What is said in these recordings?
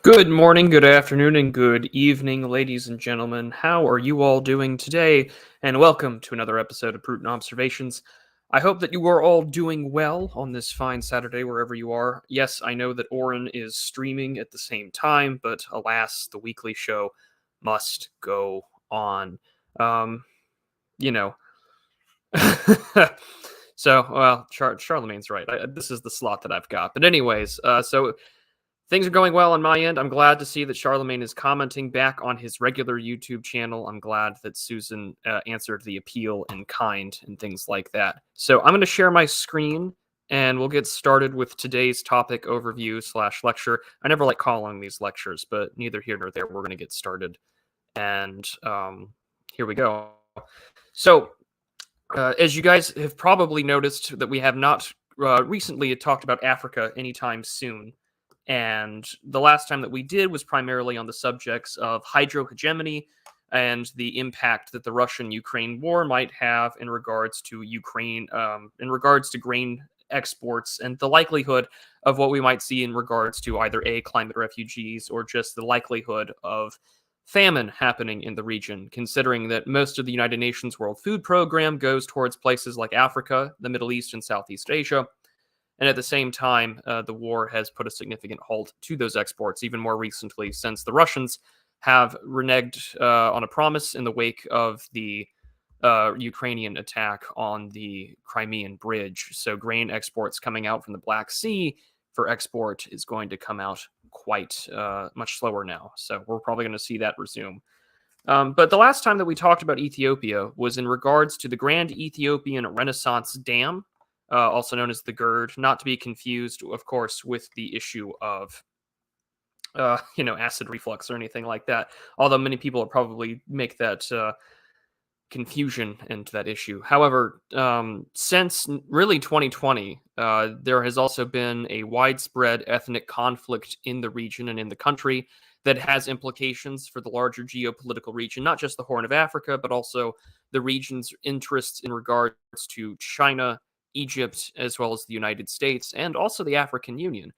Good morning, good afternoon, and good evening, ladies and gentlemen. How are you all doing today? And welcome to another episode of Prudent Observations. I hope that you are all doing well on this fine Saturday, wherever you are. Yes, I know that Oren is streaming at the same time, but alas, the weekly show must go on. Um, you know. So, well, Charlemagne's right. This is the slot that I've got. But anyways, so things are going well on my end. I'm glad to see that Charlemagne is commenting back on his regular YouTube channel. I'm glad that Susan answered the appeal in kind and things like that. So I'm going to share my screen and we'll get started with today's topic overview / lecture. I never like calling these lectures, but neither here nor there. We're going to get started. And here we go. So as you guys have probably noticed that we have not recently talked about Africa anytime soon. And the last time that we did was primarily on the subjects of hydrohegemony and the impact that the Russian-Ukraine war might have in regards to Ukraine, in regards to grain exports, and the likelihood of what we might see in regards to either climate refugees or just the likelihood of famine happening in the region, considering that most of the United Nations World Food Program goes towards places like Africa, the Middle East, and Southeast Asia. And at the same time, the war has put a significant halt to those exports, even more recently, since the Russians have reneged on a promise in the wake of the Ukrainian attack on the Crimean Bridge. So grain exports coming out from the Black Sea for export is going to come out quite much slower now. So we're probably going to see that resume. But the last time that we talked about Ethiopia was in regards to the Grand Ethiopian Renaissance Dam, also known as the GERD, not to be confused, of course, with the issue of, acid reflux or anything like that. Although many people will probably make that confusion into that issue. However, since really 2020, there has also been a widespread ethnic conflict in the region and in the country that has implications for the larger geopolitical region, not just the Horn of Africa, but also the region's interests in regards to China, Egypt, as well as the United States, and also the African Union,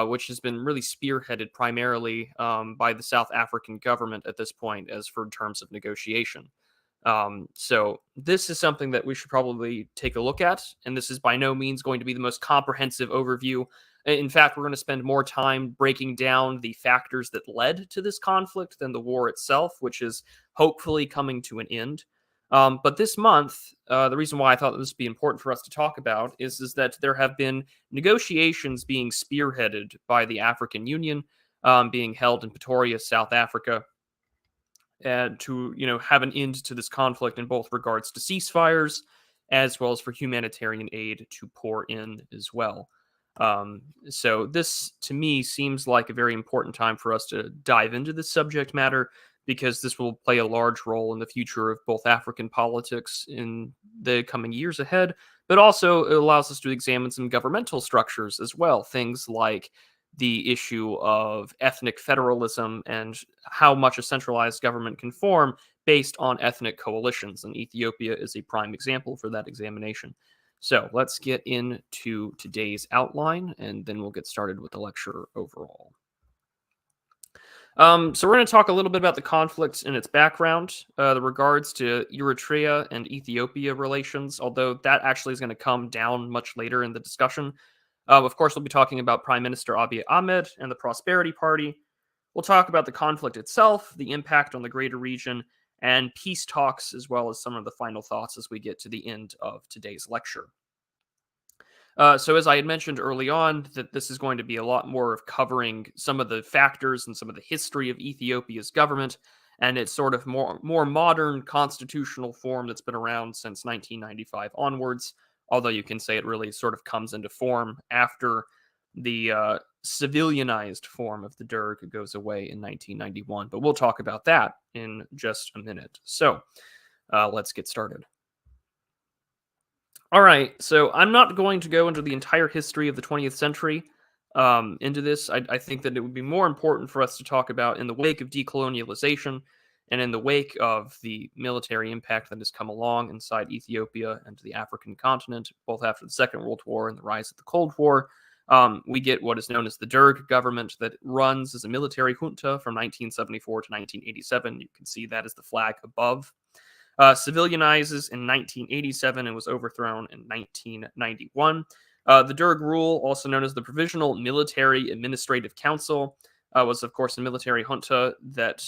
which has been really spearheaded primarily by the South African government at this point as for terms of negotiation. So this is something that we should probably take a look at, and this is by no means going to be the most comprehensive overview. In fact, we're going to spend more time breaking down the factors that led to this conflict than the war itself, which is hopefully coming to an end. But this month, the reason why I thought that this would be important for us to talk about is that there have been negotiations being spearheaded by the African Union, being held in Pretoria, South Africa, and to have an end to this conflict in both regards to ceasefires as well as for humanitarian aid to pour in as well. So this, to me, seems like a very important time for us to dive into this subject matter, because this will play a large role in the future of both African politics in the coming years ahead, but also it allows us to examine some governmental structures as well, things like the issue of ethnic federalism and how much a centralized government can form based on ethnic coalitions. And Ethiopia is a prime example for that examination. So let's get into today's outline, and then we'll get started with the lecture overall. So we're going to talk a little bit about the conflict and its background, the regards to Eritrea and Ethiopia relations, although that actually is going to come down much later in the discussion. Of course, we'll be talking about Prime Minister Abiy Ahmed and the Prosperity Party. We'll talk about the conflict itself, the impact on the greater region, and peace talks, as well as some of the final thoughts as we get to the end of today's lecture. So as I had mentioned early on, that this is going to be a lot more of covering some of the factors and some of the history of Ethiopia's government, and it's sort of more modern constitutional form that's been around since 1995 onwards. Although you can say it really sort of comes into form after the civilianized form of the Derg goes away in 1991. But we'll talk about that in just a minute. So let's get started. All right, so I'm not going to go into the entire history of the 20th century into this. I think that it would be more important for us to talk about in the wake of decolonialization and in the wake of the military impact that has come along inside Ethiopia and the African continent, both after the Second World War and the rise of the Cold War. We get what is known as the Derg government that runs as a military junta from 1974 to 1987. You can see that as the flag above. Civilianizes in 1987 and was overthrown in 1991. The Derg rule, also known as the Provisional Military Administrative Council, was, of course, a military junta that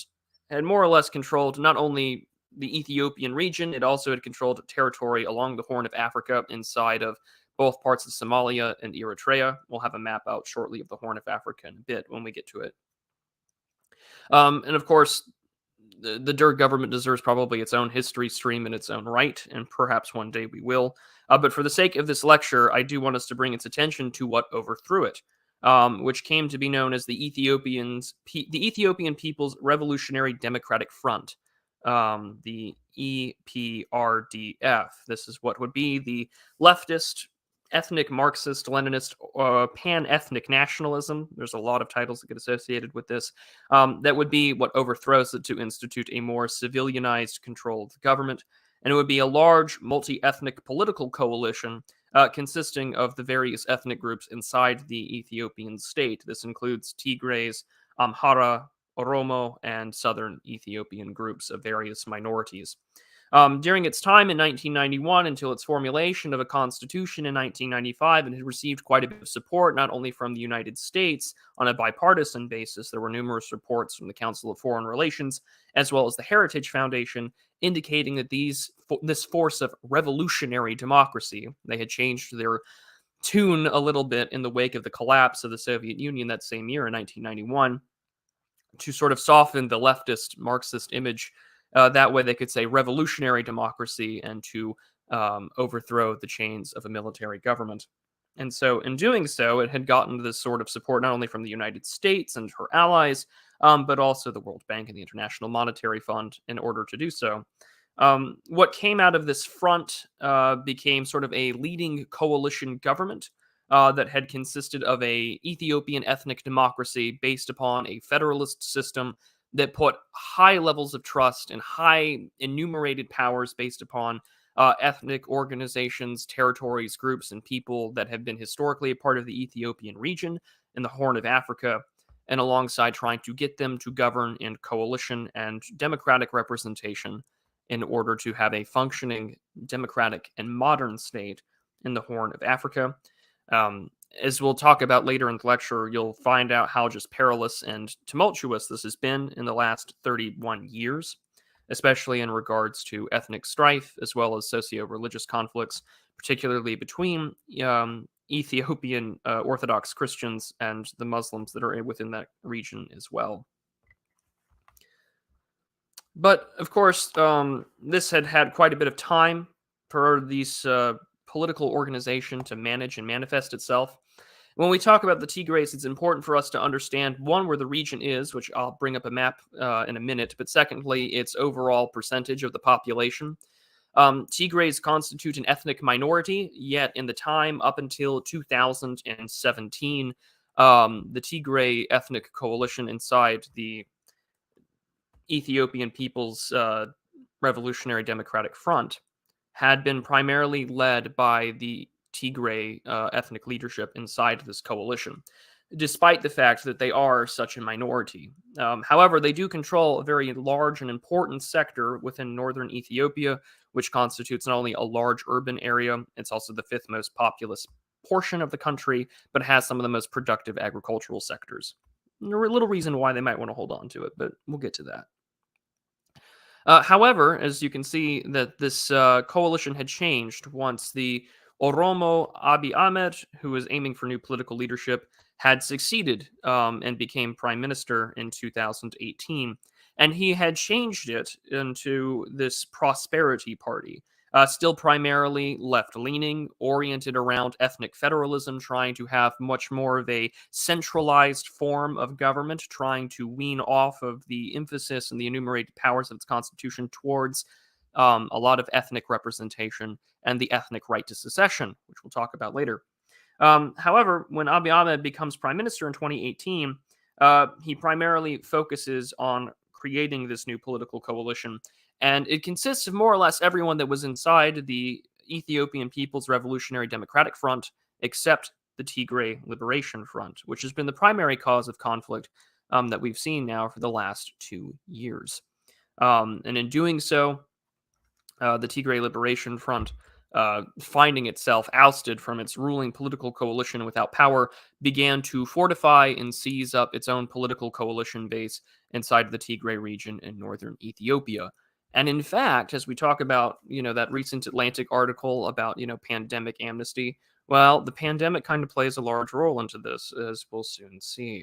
had more or less controlled not only the Ethiopian region, it also had controlled territory along the Horn of Africa inside of both parts of Somalia and Eritrea. We'll have a map out shortly of the Horn of Africa in a bit when we get to it. And of course, the Derg government deserves probably its own history stream in its own right, and perhaps one day we will. But for the sake of this lecture, I do want us to bring its attention to what overthrew it, which came to be known as the Ethiopian People's Revolutionary Democratic Front, the EPRDF. This is what would be the leftist, ethnic Marxist, Leninist, pan-ethnic nationalism. There's a lot of titles that get associated with this. That would be what overthrows it to institute a more civilianized, controlled government. And it would be a large, multi-ethnic political coalition consisting of the various ethnic groups inside the Ethiopian state. This includes Tigrays, Amhara, Oromo, and southern Ethiopian groups of various minorities. During its time in 1991 until its formulation of a constitution in 1995, it had received quite a bit of support, not only from the United States on a bipartisan basis. There were numerous reports from the Council of Foreign Relations, as well as the Heritage Foundation, indicating that this force of revolutionary democracy, they had changed their tune a little bit in the wake of the collapse of the Soviet Union that same year in 1991, to sort of soften the leftist Marxist image. That way they could say revolutionary democracy and to overthrow the chains of a military government. And so in doing so, it had gotten this sort of support not only from the United States and her allies, but also the World Bank and the International Monetary Fund in order to do so. What came out of this front became sort of a leading coalition government that had consisted of a Ethiopian ethnic democracy based upon a federalist system that put high levels of trust and high enumerated powers based upon ethnic organizations, territories, groups, and people that have been historically a part of the Ethiopian region in the Horn of Africa, and alongside trying to get them to govern in coalition and democratic representation in order to have a functioning democratic and modern state in the Horn of Africa. As we'll talk about later in the lecture, you'll find out how just perilous and tumultuous this has been in the last 31 years, especially in regards to ethnic strife as well as socio-religious conflicts, particularly between Ethiopian Orthodox Christians and the Muslims that are within that region as well. But, of course, this had had quite a bit of time for these political organization to manage and manifest itself. When we talk about the Tigrays, it's important for us to understand, one, where the region is, which I'll bring up a map in a minute, but secondly, its overall percentage of the population. Tigrays constitute an ethnic minority, yet in the time up until 2017, the Tigray ethnic coalition inside the Ethiopian People's Revolutionary Democratic Front had been primarily led by the Tigray ethnic leadership inside this coalition, despite the fact that they are such a minority. However, they do control a very large and important sector within northern Ethiopia, which constitutes not only a large urban area, it's also the fifth most populous portion of the country, but has some of the most productive agricultural sectors. A little reason why they might want to hold on to it, but we'll get to that. However, as you can see, that this coalition had changed once the Oromo Abiy Ahmed, who was aiming for new political leadership, had succeeded and became prime minister in 2018. and he had changed it into this prosperity party. Still primarily left leaning, oriented around ethnic federalism, trying to have much more of a centralized form of government, trying to wean off of the emphasis and the enumerated powers of its constitution towards a lot of ethnic representation and the ethnic right to secession, which we'll talk about later. However, when Abiy Ahmed becomes prime minister in 2018, he primarily focuses on creating this new political coalition, and it consists of more or less everyone that was inside the Ethiopian People's Revolutionary Democratic Front, except the Tigray Liberation Front, which has been the primary cause of conflict that we've seen now for the last 2 years. And in doing so, the Tigray Liberation Front, finding itself ousted from its ruling political coalition without power, began to fortify and seize up its own political coalition base inside the Tigray region in northern Ethiopia. And in fact, as we talk about, that recent Atlantic article about, pandemic amnesty, well, the pandemic kind of plays a large role into this, as we'll soon see.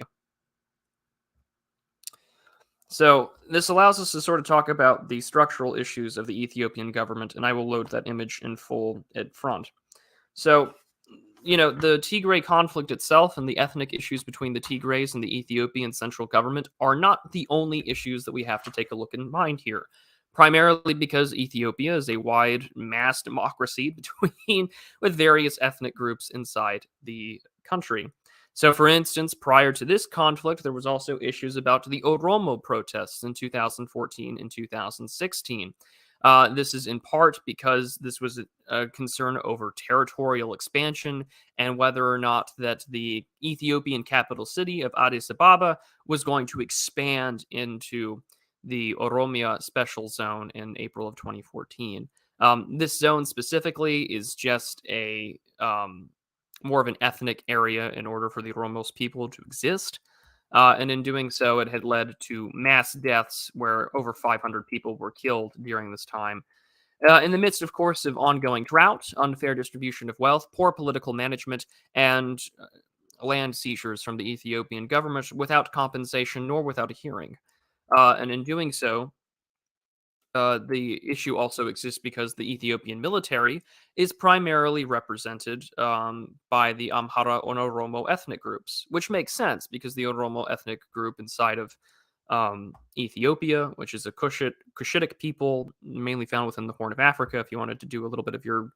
So this allows us to sort of talk about the structural issues of the Ethiopian government, and I will load that image in full at front. So, the Tigray conflict itself and the ethnic issues between the Tigrays and the Ethiopian central government are not the only issues that we have to take a look in mind here. Primarily because Ethiopia is a wide mass democracy with various ethnic groups inside the country. So, for instance, prior to this conflict, there was also issues about the Oromo protests in 2014 and 2016. This is in part because this was a concern over territorial expansion and whether or not that the Ethiopian capital city of Addis Ababa was going to expand into the Oromia special zone in April of 2014. This zone specifically is just a more of an ethnic area in order for the Oromos people to exist. And in doing so, it had led to mass deaths where over 500 people were killed during this time. In the midst, of course, of ongoing drought, unfair distribution of wealth, poor political management, and land seizures from the Ethiopian government without compensation nor without a hearing. And in doing so, the issue also exists because the Ethiopian military is primarily represented by the Amhara and Oromo ethnic groups, which makes sense because the Oromo ethnic group inside of Ethiopia, which is a Cushitic people, mainly found within the Horn of Africa, if you wanted to do a little bit of your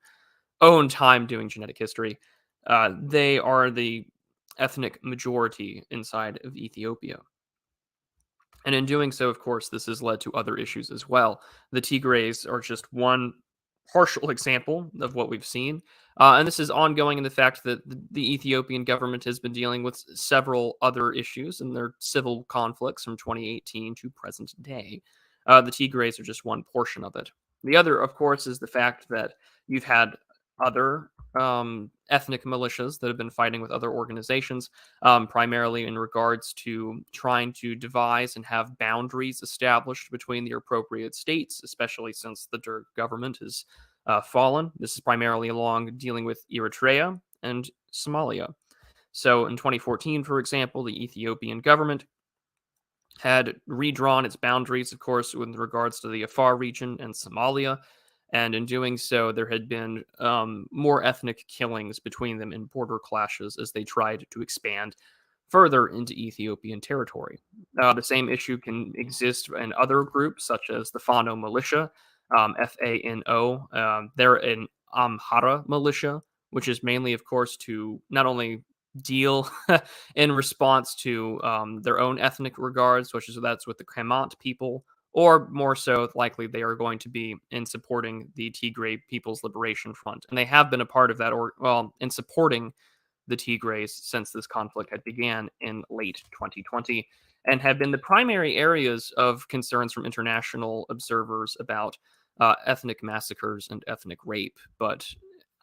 own time doing genetic history, they are the ethnic majority inside of Ethiopia. And in doing so, of course, this has led to other issues as well. The Tigrays are just one partial example of what we've seen. And this is ongoing in the fact that the Ethiopian government has been dealing with several other issues in their civil conflicts from 2018 to present day. The Tigrays are just one portion of it. The other, of course, is the fact that you've had other ethnic militias that have been fighting with other organizations, primarily in regards to trying to devise and have boundaries established between the appropriate states, especially since the Derg government has fallen. This is primarily along dealing with Eritrea and Somalia. So in 2014, for example, the Ethiopian government had redrawn its boundaries, of course, with regards to the Afar region and Somalia. And in doing so, there had been more ethnic killings between them in border clashes as they tried to expand further into Ethiopian territory. The same issue can exist in other groups, such as the Fano militia, FANO. They're an Amhara militia, which is mainly, of course, to not only deal in response to their own ethnic regards, which is that's with the Kremant people, or more so, likely they are going to be in supporting the Tigray People's Liberation Front. And they have been a part of that, in supporting the Tigrays since this conflict had began in late 2020, and have been the primary areas of concerns from international observers about ethnic massacres and ethnic rape. But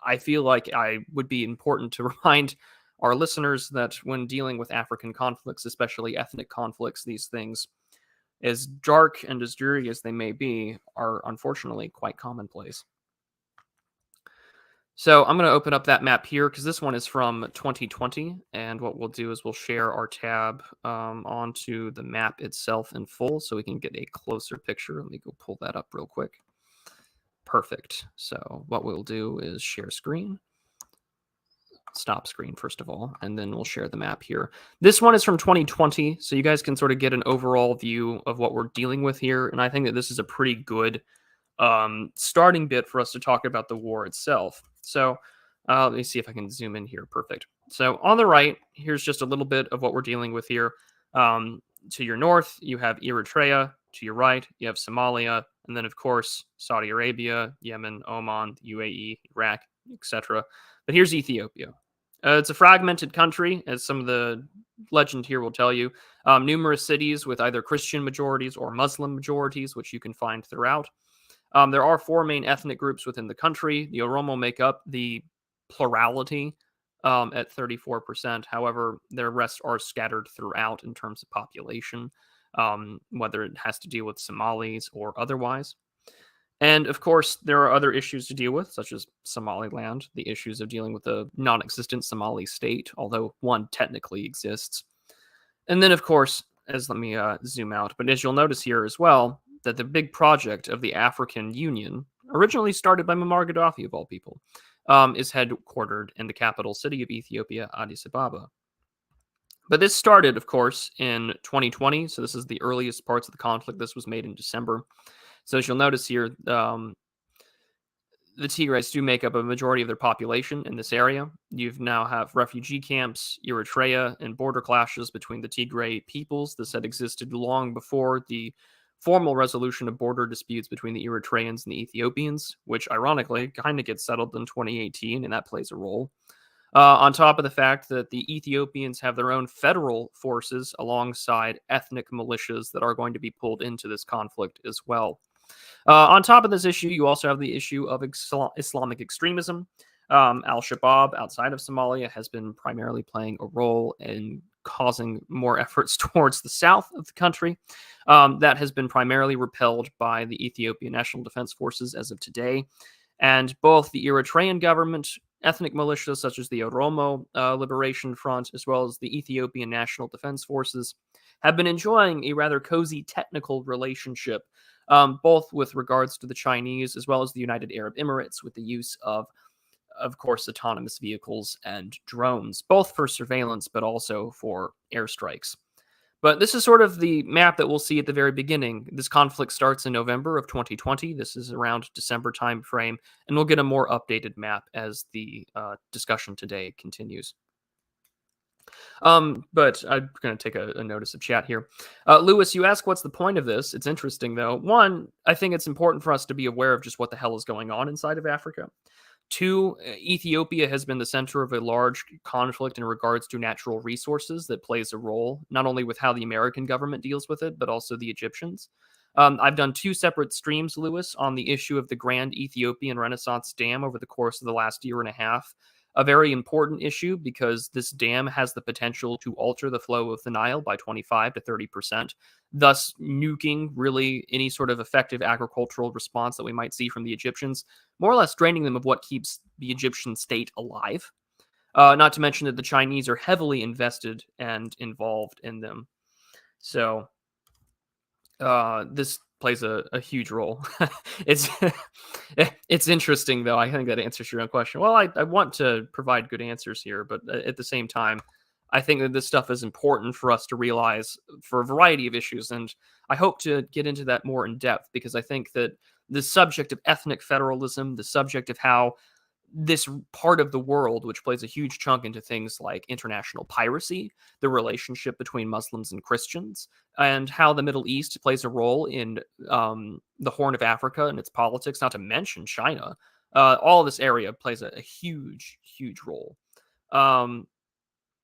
I feel like I would be important to remind our listeners that when dealing with African conflicts, especially ethnic conflicts, these things, as dark and as dreary as they may be, are unfortunately quite commonplace. So I'm going to open up that map here because this one is from 2020. And what we'll do is we'll share our tab onto the map itself in full so we can get a closer picture. Let me go pull that up real quick. Perfect. So what we'll do is share screen. Stop screen, first of all, and then we'll share the map here. This one is from 2020, so you guys can sort of get an overall view of what we're dealing with here. And I think that this is a pretty good starting bit for us to talk about the war itself. So let me see if I can zoom in here. Perfect. So on the right, here's just a little bit of what we're dealing with here. To your north, you have Eritrea. To your right, you have Somalia. And then, of course, Saudi Arabia, Yemen, Oman, UAE, Iraq, etc. But here's Ethiopia. It's a fragmented country, as some of the legend here will tell you. Numerous cities with either Christian majorities or Muslim majorities, which you can find throughout. There are four main ethnic groups within the country. The Oromo make up the plurality at 34%. However, the rest are scattered throughout in terms of population, whether it has to deal with Somalis or otherwise. And of course, there are other issues to deal with, such as Somaliland, the issues of dealing with a non existent Somali state, although one technically exists. And then, of course, let me zoom out, but as you'll notice here as well, that the big project of the African Union, originally started by Muammar Gaddafi of all people, is headquartered in the capital city of Ethiopia, Addis Ababa. But this started, of course, in 2020, so this is the earliest parts of the conflict. This was made in December. So as you'll notice here, the Tigrays do make up a majority of their population in this area. You now have refugee camps, Eritrea, and border clashes between the Tigray peoples. This had existed long before the formal resolution of border disputes between the Eritreans and the Ethiopians, which ironically kind of gets settled in 2018, and that plays a role. On top of the fact that the Ethiopians have their own federal forces alongside ethnic militias that are going to be pulled into this conflict as well. On top of this issue, you also have the issue of Islamic extremism. Al-Shabaab, outside of Somalia, has been primarily playing a role in causing more efforts towards the south of the country. That has been primarily repelled by the Ethiopian National Defense Forces as of today. And both the Eritrean government, ethnic militias such as the Oromo Liberation Front, as well as the Ethiopian National Defense Forces, have been enjoying a rather cozy technical relationship, both with regards to the Chinese as well as the United Arab Emirates, with the use of course, autonomous vehicles and drones, both for surveillance but also for airstrikes. But this is sort of the map that we'll see at the very beginning. This conflict starts in November of 2020. This is around December time frame, and we'll get a more updated map as the discussion today continues. But I'm going to take a notice of chat here. Lewis, you ask what's the point of this? It's interesting, though. One, I think it's important for us to be aware of just what the hell is going on inside of Africa. Two, Ethiopia has been the center of a large conflict in regards to natural resources that plays a role, not only with how the American government deals with it, but also the Egyptians. I've done two separate streams, Lewis, on the issue of the Grand Ethiopian Renaissance Dam over the course of the last year and a half. A very important issue because this dam has the potential to alter the flow of the Nile by 25 to 30%, thus nuking really any sort of effective agricultural response that we might see from the Egyptians, more or less draining them of what keeps the Egyptian state alive. Not to mention that the Chinese are heavily invested and involved in them. So this plays a huge role. It's interesting, though. I think that answers your own question. Well, I want to provide good answers here, but at the same time, I think that this stuff is important for us to realize for a variety of issues, and I hope to get into that more in depth because I think that the subject of ethnic federalism, the subject of how this part of the world, which plays a huge chunk into things like international piracy, the relationship between Muslims and Christians, and how the Middle East plays a role in the Horn of Africa and its politics, not to mention China. All of this area plays a huge, huge role.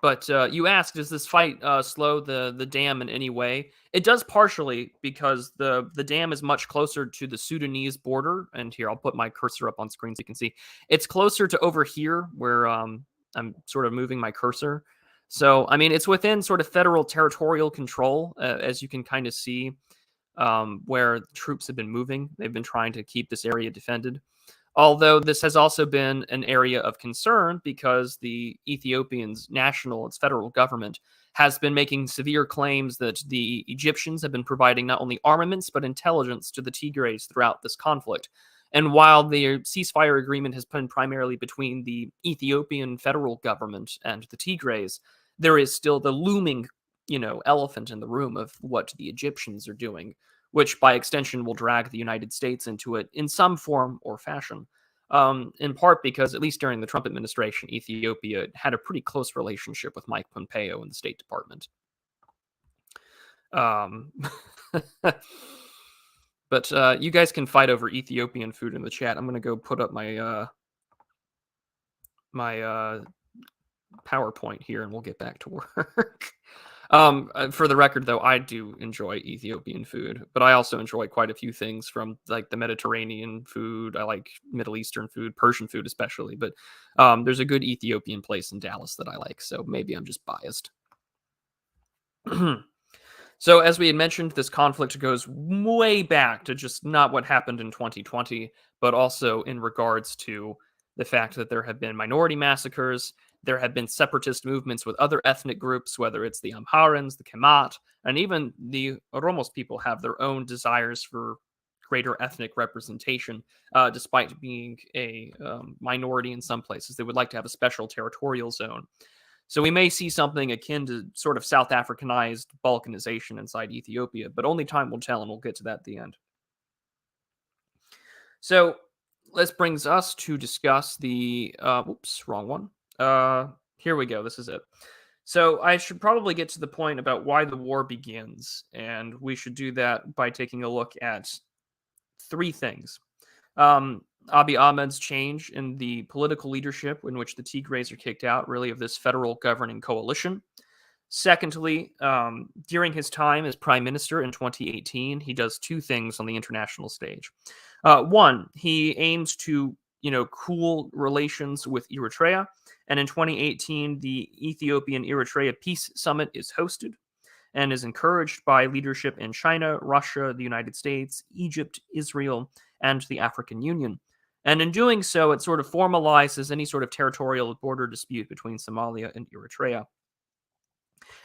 But you asked, does this fight slow the dam in any way? It does partially because the dam is much closer to the Sudanese border. And here, I'll put my cursor up on screen so you can see. It's closer to over here where I'm sort of moving my cursor. So, I mean, it's within sort of federal territorial control, as you can kind of see where troops have been moving. They've been trying to keep this area defended. Although this has also been an area of concern because the Ethiopian's national, its federal government, has been making severe claims that the Egyptians have been providing not only armaments but intelligence to the Tigrays throughout this conflict. And while the ceasefire agreement has been primarily between the Ethiopian federal government and the Tigrays, there is still the looming, elephant in the room of what the Egyptians are doing, which by extension will drag the United States into it in some form or fashion. In part because, at least during the Trump administration, Ethiopia had a pretty close relationship with Mike Pompeo in the State Department. But you guys can fight over Ethiopian food in the chat. I'm going to go put up my PowerPoint here, and we'll get back to work. For the record, though, I do enjoy Ethiopian food, but I also enjoy quite a few things from like the Mediterranean food. I like Middle Eastern food, Persian food especially. But there's a good Ethiopian place in Dallas that I like, so maybe I'm just biased. So, as we had mentioned, this conflict goes way back to just not what happened in 2020, but also in regards to the fact that there have been minority massacres, there have been separatist movements with other ethnic groups, whether it's the Amharans, the Kemat, and even the Oromos people have their own desires for greater ethnic representation, despite being a minority in some places. They would like to have a special territorial zone. So we may see something akin to sort of South Africanized balkanization inside Ethiopia, but only time will tell, and we'll get to that at the end. So this brings us to discuss the, whoops, wrong one. Here we go, this is it. So I should probably get to the point about why the war begins, and we should do that by taking a look at three things. Abiy Ahmed's change in the political leadership in which the Tigrays are kicked out, really, of this federal governing coalition. Secondly, during his time as prime minister in 2018, he does two things on the international stage. One, he aims to, cool relations with Eritrea. And in 2018, the Ethiopian-Eritrea Peace Summit is hosted and is encouraged by leadership in China, Russia, the United States, Egypt, Israel, and the African Union. And in doing so, it sort of formalizes any sort of territorial border dispute between Somalia and Eritrea.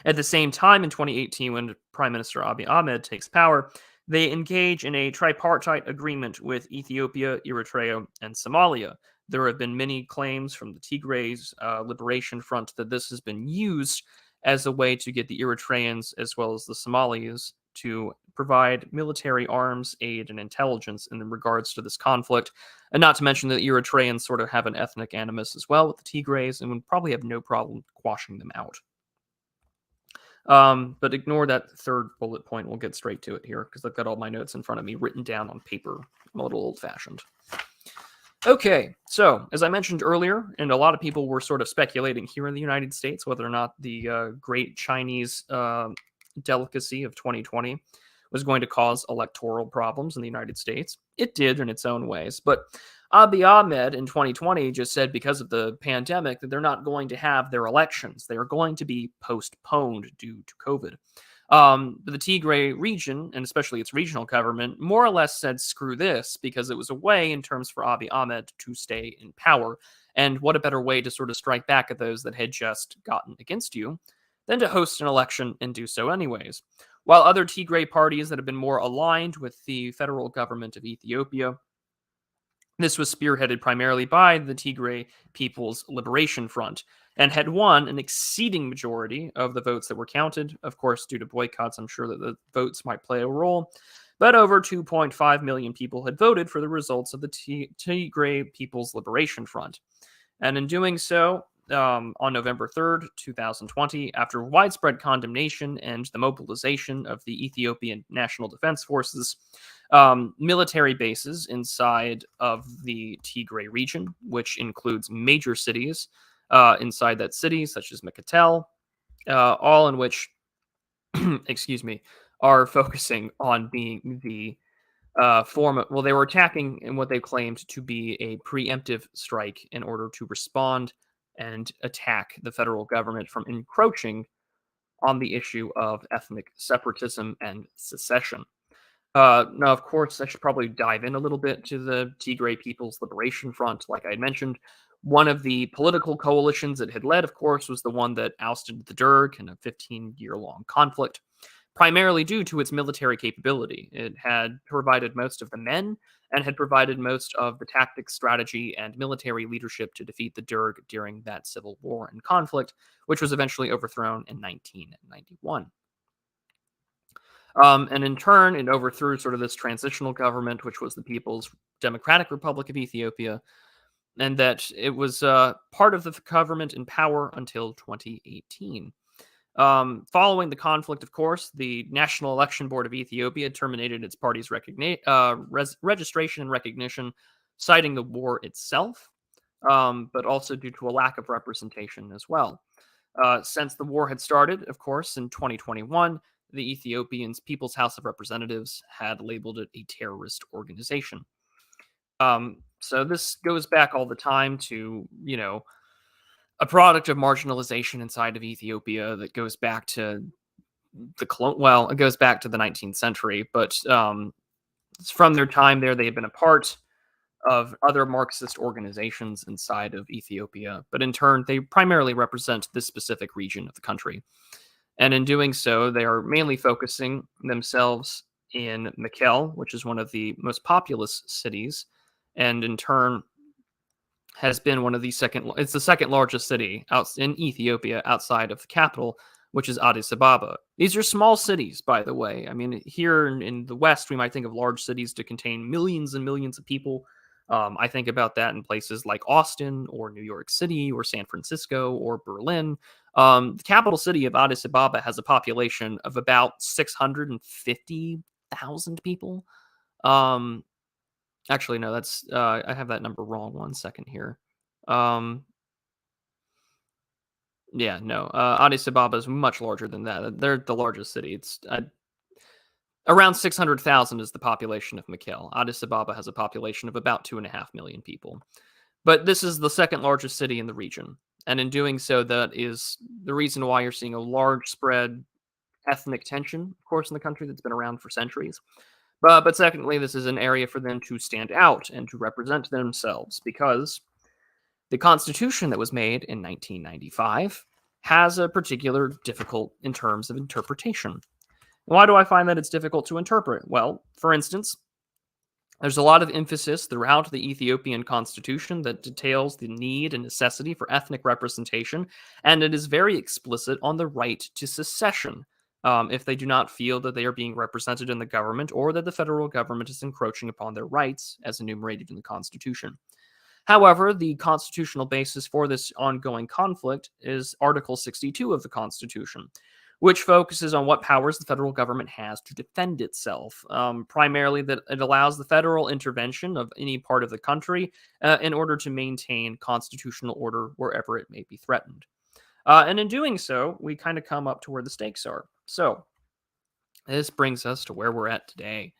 At the same time, in 2018, when Prime Minister Abiy Ahmed takes power, they engage in a tripartite agreement with Ethiopia, Eritrea, and Somalia. There have been many claims from the Tigray's Liberation Front that this has been used as a way to get the Eritreans as well as the Somalis to provide military arms, aid, and intelligence in regards to this conflict. And not to mention that Eritreans sort of have an ethnic animus as well with the Tigrays and would probably have no problem quashing them out. But ignore that third bullet point. We'll get straight to it here because I've got all my notes in front of me written down on paper. I'm a little old-fashioned. Okay, so as I mentioned earlier, and a lot of people were sort of speculating here in the United States whether or not the great Chinese delicacy of 2020 was going to cause electoral problems in the United States. It did in its own ways, but Abiy Ahmed in 2020 just said because of the pandemic that they're not going to have their elections. They are going to be postponed due to COVID. But the Tigray region, and especially its regional government, more or less said, screw this, because it was a way in terms for Abiy Ahmed to stay in power. And what a better way to sort of strike back at those that had just gotten against you than to host an election and do so anyways. While other Tigray parties that have been more aligned with the federal government of Ethiopia, this was spearheaded primarily by the Tigray People's Liberation Front and had won an exceeding majority of the votes that were counted. Of course, due to boycotts, I'm sure that the votes might play a role. But over 2.5 million people had voted for the results of the Tigray People's Liberation Front. And in doing so, on November 3rd, 2020, after widespread condemnation and the mobilization of the Ethiopian National Defense Forces, military bases inside of the Tigray region, which includes major cities inside that city, such as Mekelle, all in which, excuse me, are focusing on being the they were attacking in what they claimed to be a preemptive strike in order to respond and attack the federal government from encroaching on the issue of ethnic separatism and secession. Now, of course, I should probably dive in a little bit to the Tigray People's Liberation Front. Like I had mentioned, one of the political coalitions it had led, of course, was the one that ousted the Derg in a 15-year-long conflict, primarily due to its military capability. It had provided most of the men and had provided most of the tactics, strategy, and military leadership to defeat the Derg during that civil war and conflict, which was eventually overthrown in 1991. And in turn, it overthrew sort of this transitional government, which was the People's Democratic Republic of Ethiopia, and that it was part of the government in power until 2018. Following the conflict, of course, the National Election Board of Ethiopia terminated its party's registration and recognition, citing the war itself, but also due to a lack of representation as well. Since the war had started, of course, in 2021, the Ethiopians' People's House of Representatives had labeled it a terrorist organization. So this goes back all the time to, a product of marginalization inside of Ethiopia that goes back to it goes back to the 19th century, but from their time there, they had been a part of other Marxist organizations inside of Ethiopia, but in turn, they primarily represent this specific region of the country. And in doing so, they are mainly focusing themselves in Mekelle, which is one of the most populous cities, and in turn has been it's the second largest city out in Ethiopia outside of the capital, which is Addis Ababa. These are small cities, by the way. I mean, here in the West, we might think of large cities to contain millions and millions of people. I think about that in places like Austin or New York City or San Francisco or Berlin. The capital city of Addis Ababa has a population of about 650,000 people. Actually, no, that's I have that number wrong. 1 second here. Yeah, no, Addis Ababa is much larger than that. They're the largest city. It's around 600,000 is the population of Mekelle. Addis Ababa has a population of about 2.5 million people. But this is the second largest city in the region. And in doing so, that is the reason why you're seeing a large spread ethnic tension, of course, in the country that's been around for centuries. But secondly, this is an area for them to stand out and to represent themselves because the Constitution that was made in 1995 has a particular difficult in terms of interpretation. Why do I find that it's difficult to interpret? Well, for instance, there's a lot of emphasis throughout the Ethiopian constitution that details the need and necessity for ethnic representation, and it is very explicit on the right to secession if they do not feel that they are being represented in the government or that the federal government is encroaching upon their rights as enumerated in the Constitution. However, the constitutional basis for this ongoing conflict is Article 62 of the Constitution, which focuses on what powers the federal government has to defend itself. Primarily, that it allows the federal intervention of any part of the country in order to maintain constitutional order wherever it may be threatened. And in doing so, we kind of come up to where the stakes are. So, this brings us to where we're at today.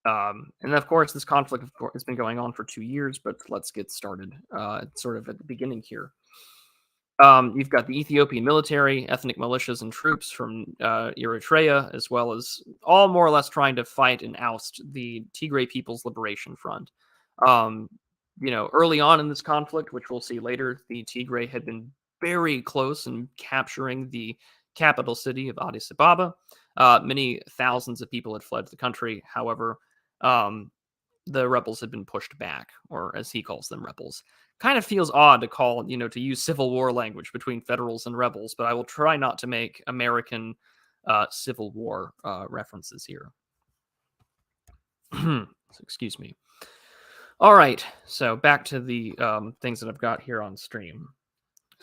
And of course, this conflict has been going on for 2 years, but let's get started sort of at the beginning here. You've got the Ethiopian military, ethnic militias, and troops from Eritrea, as well as all more or less trying to fight and oust the Tigray People's Liberation Front. Early on in this conflict, which we'll see later, the Tigray had been very close in capturing the capital city of Addis Ababa. Many thousands of people had fled the country. However, the rebels had been pushed back, or as he calls them, rebels. Kind of feels odd to call, to use Civil War language between Federals and rebels, but I will try not to make American Civil War references here. Excuse me. All right, so back to the things that I've got here on stream.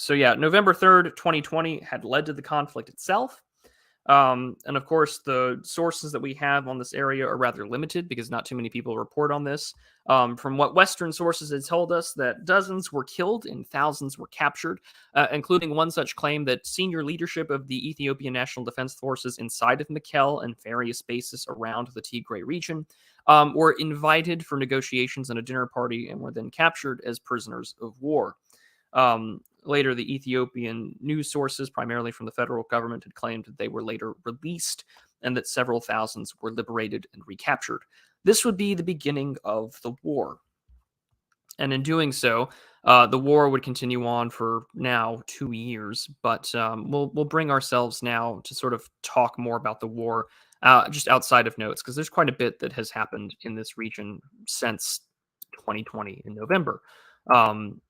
So yeah, November 3rd, 2020 had led to the conflict itself. And of course, the sources that we have on this area are rather limited because not too many people report on this. From what Western sources had told us, that dozens were killed and thousands were captured, including one such claim that senior leadership of the Ethiopian National Defense Forces inside of Mekelle and various bases around the Tigray region were invited for negotiations and a dinner party and were then captured as prisoners of war. Later, the Ethiopian news sources, primarily from the federal government, had claimed that they were later released and that several thousands were liberated and recaptured. This would be the beginning of the war. And in doing so, the war would continue on for now 2 years. But we'll bring ourselves now to sort of talk more about the war, just outside of notes, because there's quite a bit that has happened in this region since 2020 in November. Um,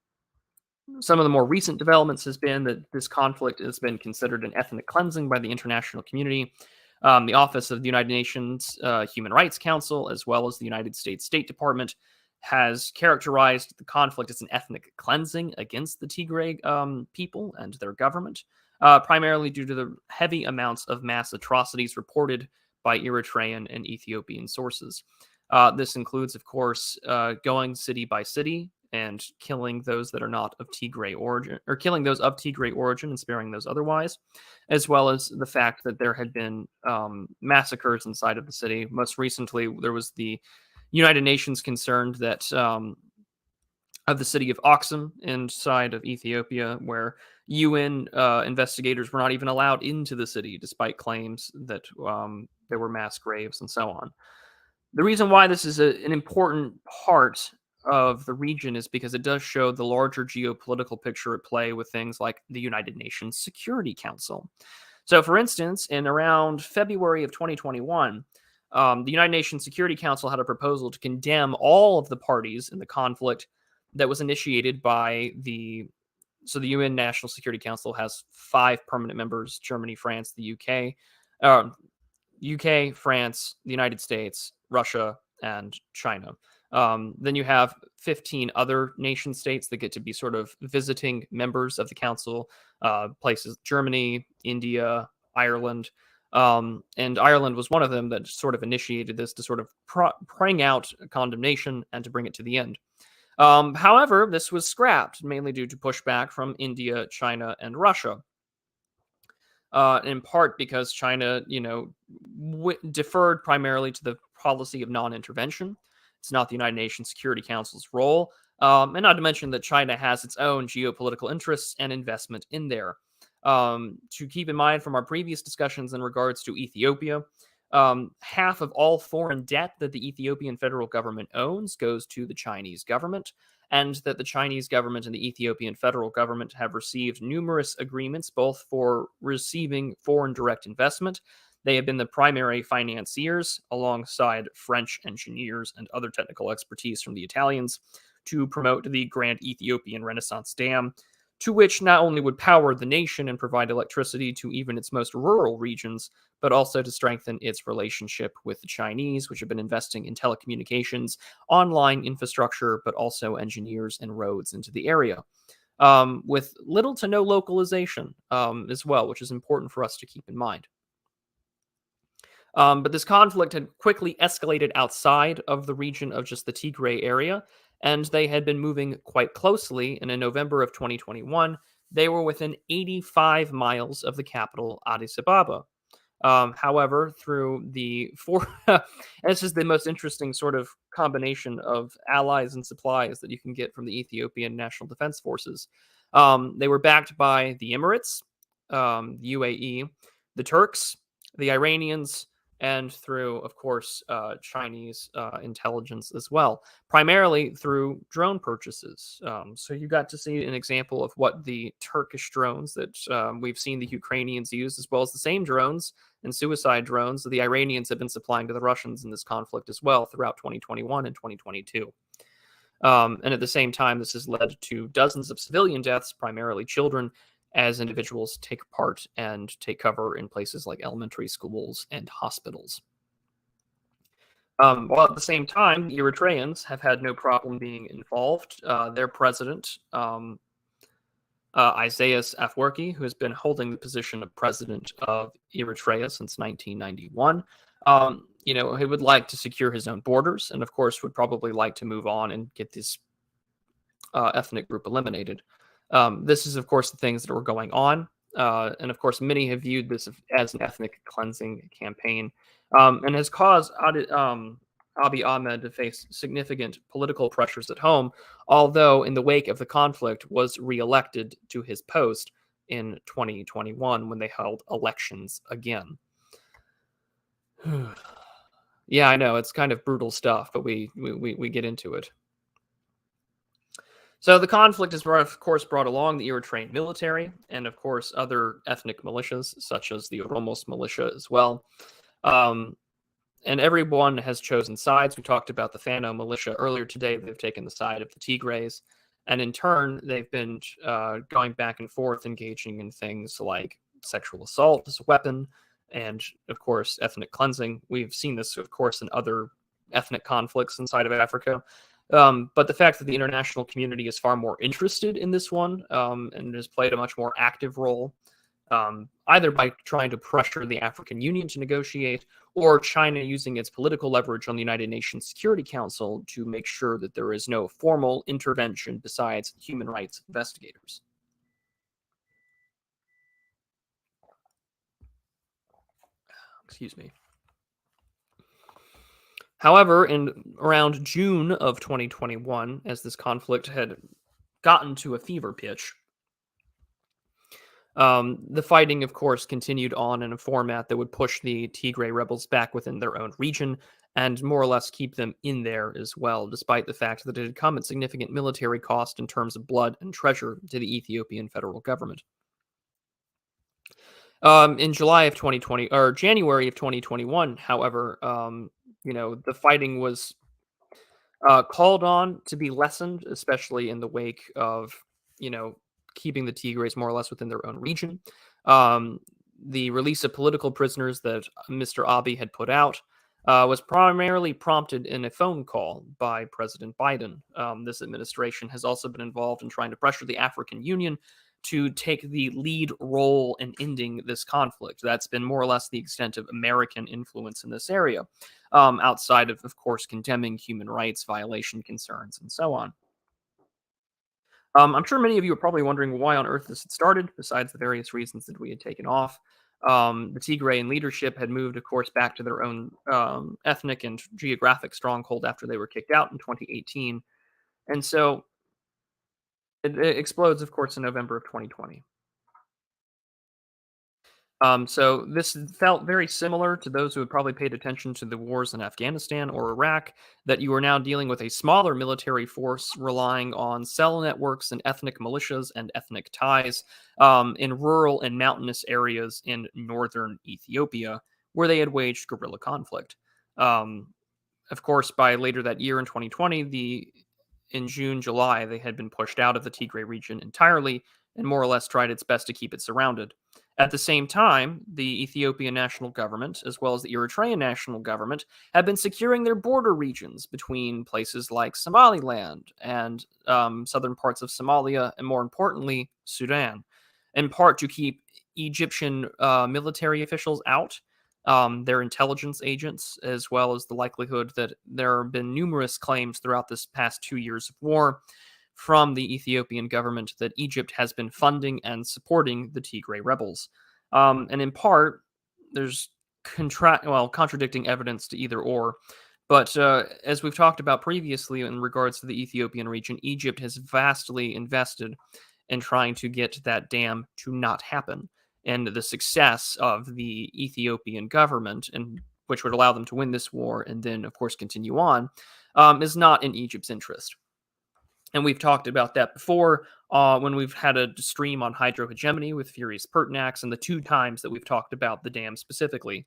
some of the more recent developments has been that this conflict has been considered an ethnic cleansing by the international community. The Office of the United Nations Human Rights Council, as well as the United States State Department, has characterized the conflict as an ethnic cleansing against the Tigray people and their government, primarily due to the heavy amounts of mass atrocities reported by Eritrean and Ethiopian sources. This includes, of course, going city by city and killing those that are not of Tigray origin, or killing those of Tigray origin and sparing those otherwise, as well as the fact that there had been massacres inside of the city. Most recently, there was the United Nations concerned that of the city of Oxum inside of Ethiopia, where UN investigators were not even allowed into the city, despite claims that there were mass graves and so on. The reason why this is an important part of the region is because it does show the larger geopolitical picture at play with things like the United Nations Security Council. So, for instance, in around February of 2021, the United Nations Security Council had a proposal to condemn all of the parties in the conflict that was initiated by the UN National Security Council has 5 permanent members: Germany, France, the UK, France, the United States, Russia, and China. Then you have 15 other nation states that get to be sort of visiting members of the council, places Germany, India, Ireland. And Ireland was one of them that sort of initiated this to sort of praying out condemnation and to bring it to the end. However, this was scrapped, mainly due to pushback from India, China, and Russia. In part because China, deferred primarily to the policy of non-intervention. It's not the United Nations Security Council's role. And not to mention that China has its own geopolitical interests and investment in there. To keep in mind from our previous discussions in regards to Ethiopia, half of all foreign debt that the Ethiopian federal government owns goes to the Chinese government, and that the Chinese government and the Ethiopian federal government have received numerous agreements both for receiving foreign direct investment. They have been the primary financiers, alongside French engineers and other technical expertise from the Italians, to promote the Grand Ethiopian Renaissance Dam, to which not only would power the nation and provide electricity to even its most rural regions, but also to strengthen its relationship with the Chinese, which have been investing in telecommunications, online infrastructure, but also engineers and roads into the area, with little to no localization as well, which is important for us to keep in mind. But this conflict had quickly escalated outside of the region of just the Tigray area, and they had been moving quite closely. And in November of 2021, they were within 85 miles of the capital, Addis Ababa. However, through the and it's just the most interesting sort of combination of allies and supplies that you can get from the Ethiopian National Defense Forces. They were backed by the Emirates, the UAE, the Turks, the Iranians, and through, of course, Chinese intelligence as well, primarily through drone purchases. So you got to see an example of what the Turkish drones that we've seen the Ukrainians use, as well as the same drones and suicide drones that the Iranians have been supplying to the Russians in this conflict as well throughout 2021 and 2022. And at the same time, this has led to dozens of civilian deaths, primarily children, as individuals take part and take cover in places like elementary schools and hospitals. While at the same time, the Eritreans have had no problem being involved. Their president, Isaias Afwerki, who has been holding the position of president of Eritrea since 1991, he would like to secure his own borders, and of course would probably like to move on and get this ethnic group eliminated. This is, of course, the things that were going on. And, of course, many have viewed this as an ethnic cleansing campaign, and has caused Abiy Ahmed to face significant political pressures at home, although in the wake of the conflict was reelected to his post in 2021 when they held elections again. Yeah, I know it's kind of brutal stuff, but we get into it. So the conflict has, of course, brought along the Eritrean military and, of course, other ethnic militias, such as the Oromos militia as well. Um, and everyone has chosen sides. We talked about the Fano militia earlier today. They've taken the side of the Tigrays. And in turn, they've been going back and forth, engaging in things like sexual assault as a weapon and, of course, ethnic cleansing. We've seen this, of course, in other ethnic conflicts inside of Africa. But the fact that the international community is far more interested in this one and has played a much more active role, either by trying to pressure the African Union to negotiate or China using its political leverage on the United Nations Security Council to make sure that there is no formal intervention besides human rights investigators. Excuse me. However, in around June of 2021, as this conflict had gotten to a fever pitch, the fighting, of course, continued on in a format that would push the Tigray rebels back within their own region and more or less keep them in there as well, despite the fact that it had come at significant military cost in terms of blood and treasure to the Ethiopian federal government. In July of 2020 or January of 2021, however, the fighting was called on to be lessened, especially in the wake of, you know, keeping the Tigrays more or less within their own region. Um, the release of political prisoners that Mr. Abiy had put out was primarily prompted in a phone call by President Biden. This administration has also been involved in trying to pressure the African Union to take the lead role in ending this conflict. That's been more or less the extent of American influence in this area, outside of course, condemning human rights violation concerns and so on. I'm sure many of you are probably wondering why on earth this had started, besides the various reasons that we had taken off. The Tigrayan leadership had moved, of course, back to their own ethnic and geographic stronghold after they were kicked out in 2018. And so it explodes, of course, in November of 2020. So this felt very similar to those who had probably paid attention to the wars in Afghanistan or Iraq, that you are now dealing with a smaller military force relying on cell networks and ethnic militias and ethnic ties in rural and mountainous areas in northern Ethiopia, where they had waged guerrilla conflict. Um, of course, by later that year in 2020, in June, July, they had been pushed out of the Tigray region entirely and more or less tried its best to keep it surrounded. At the same time, the Ethiopian national government, as well as the Eritrean national government, have been securing their border regions between places like Somaliland and southern parts of Somalia, and more importantly, Sudan, in part to keep Egyptian military officials out, their intelligence agents, as well as the likelihood that there have been numerous claims throughout this past 2 years of war from the Ethiopian government that Egypt has been funding and supporting the Tigray rebels. And in part, there's contradicting evidence to either or. But as we've talked about previously in regards to the Ethiopian region, Egypt has vastly invested in trying to get that dam to not happen. And the success of the Ethiopian government, and which would allow them to win this war and then, of course, continue on, is not in Egypt's interest. And we've talked about that before when we've had a stream on hydrohegemony with Furious Pertinax, and the two times that we've talked about the dam specifically.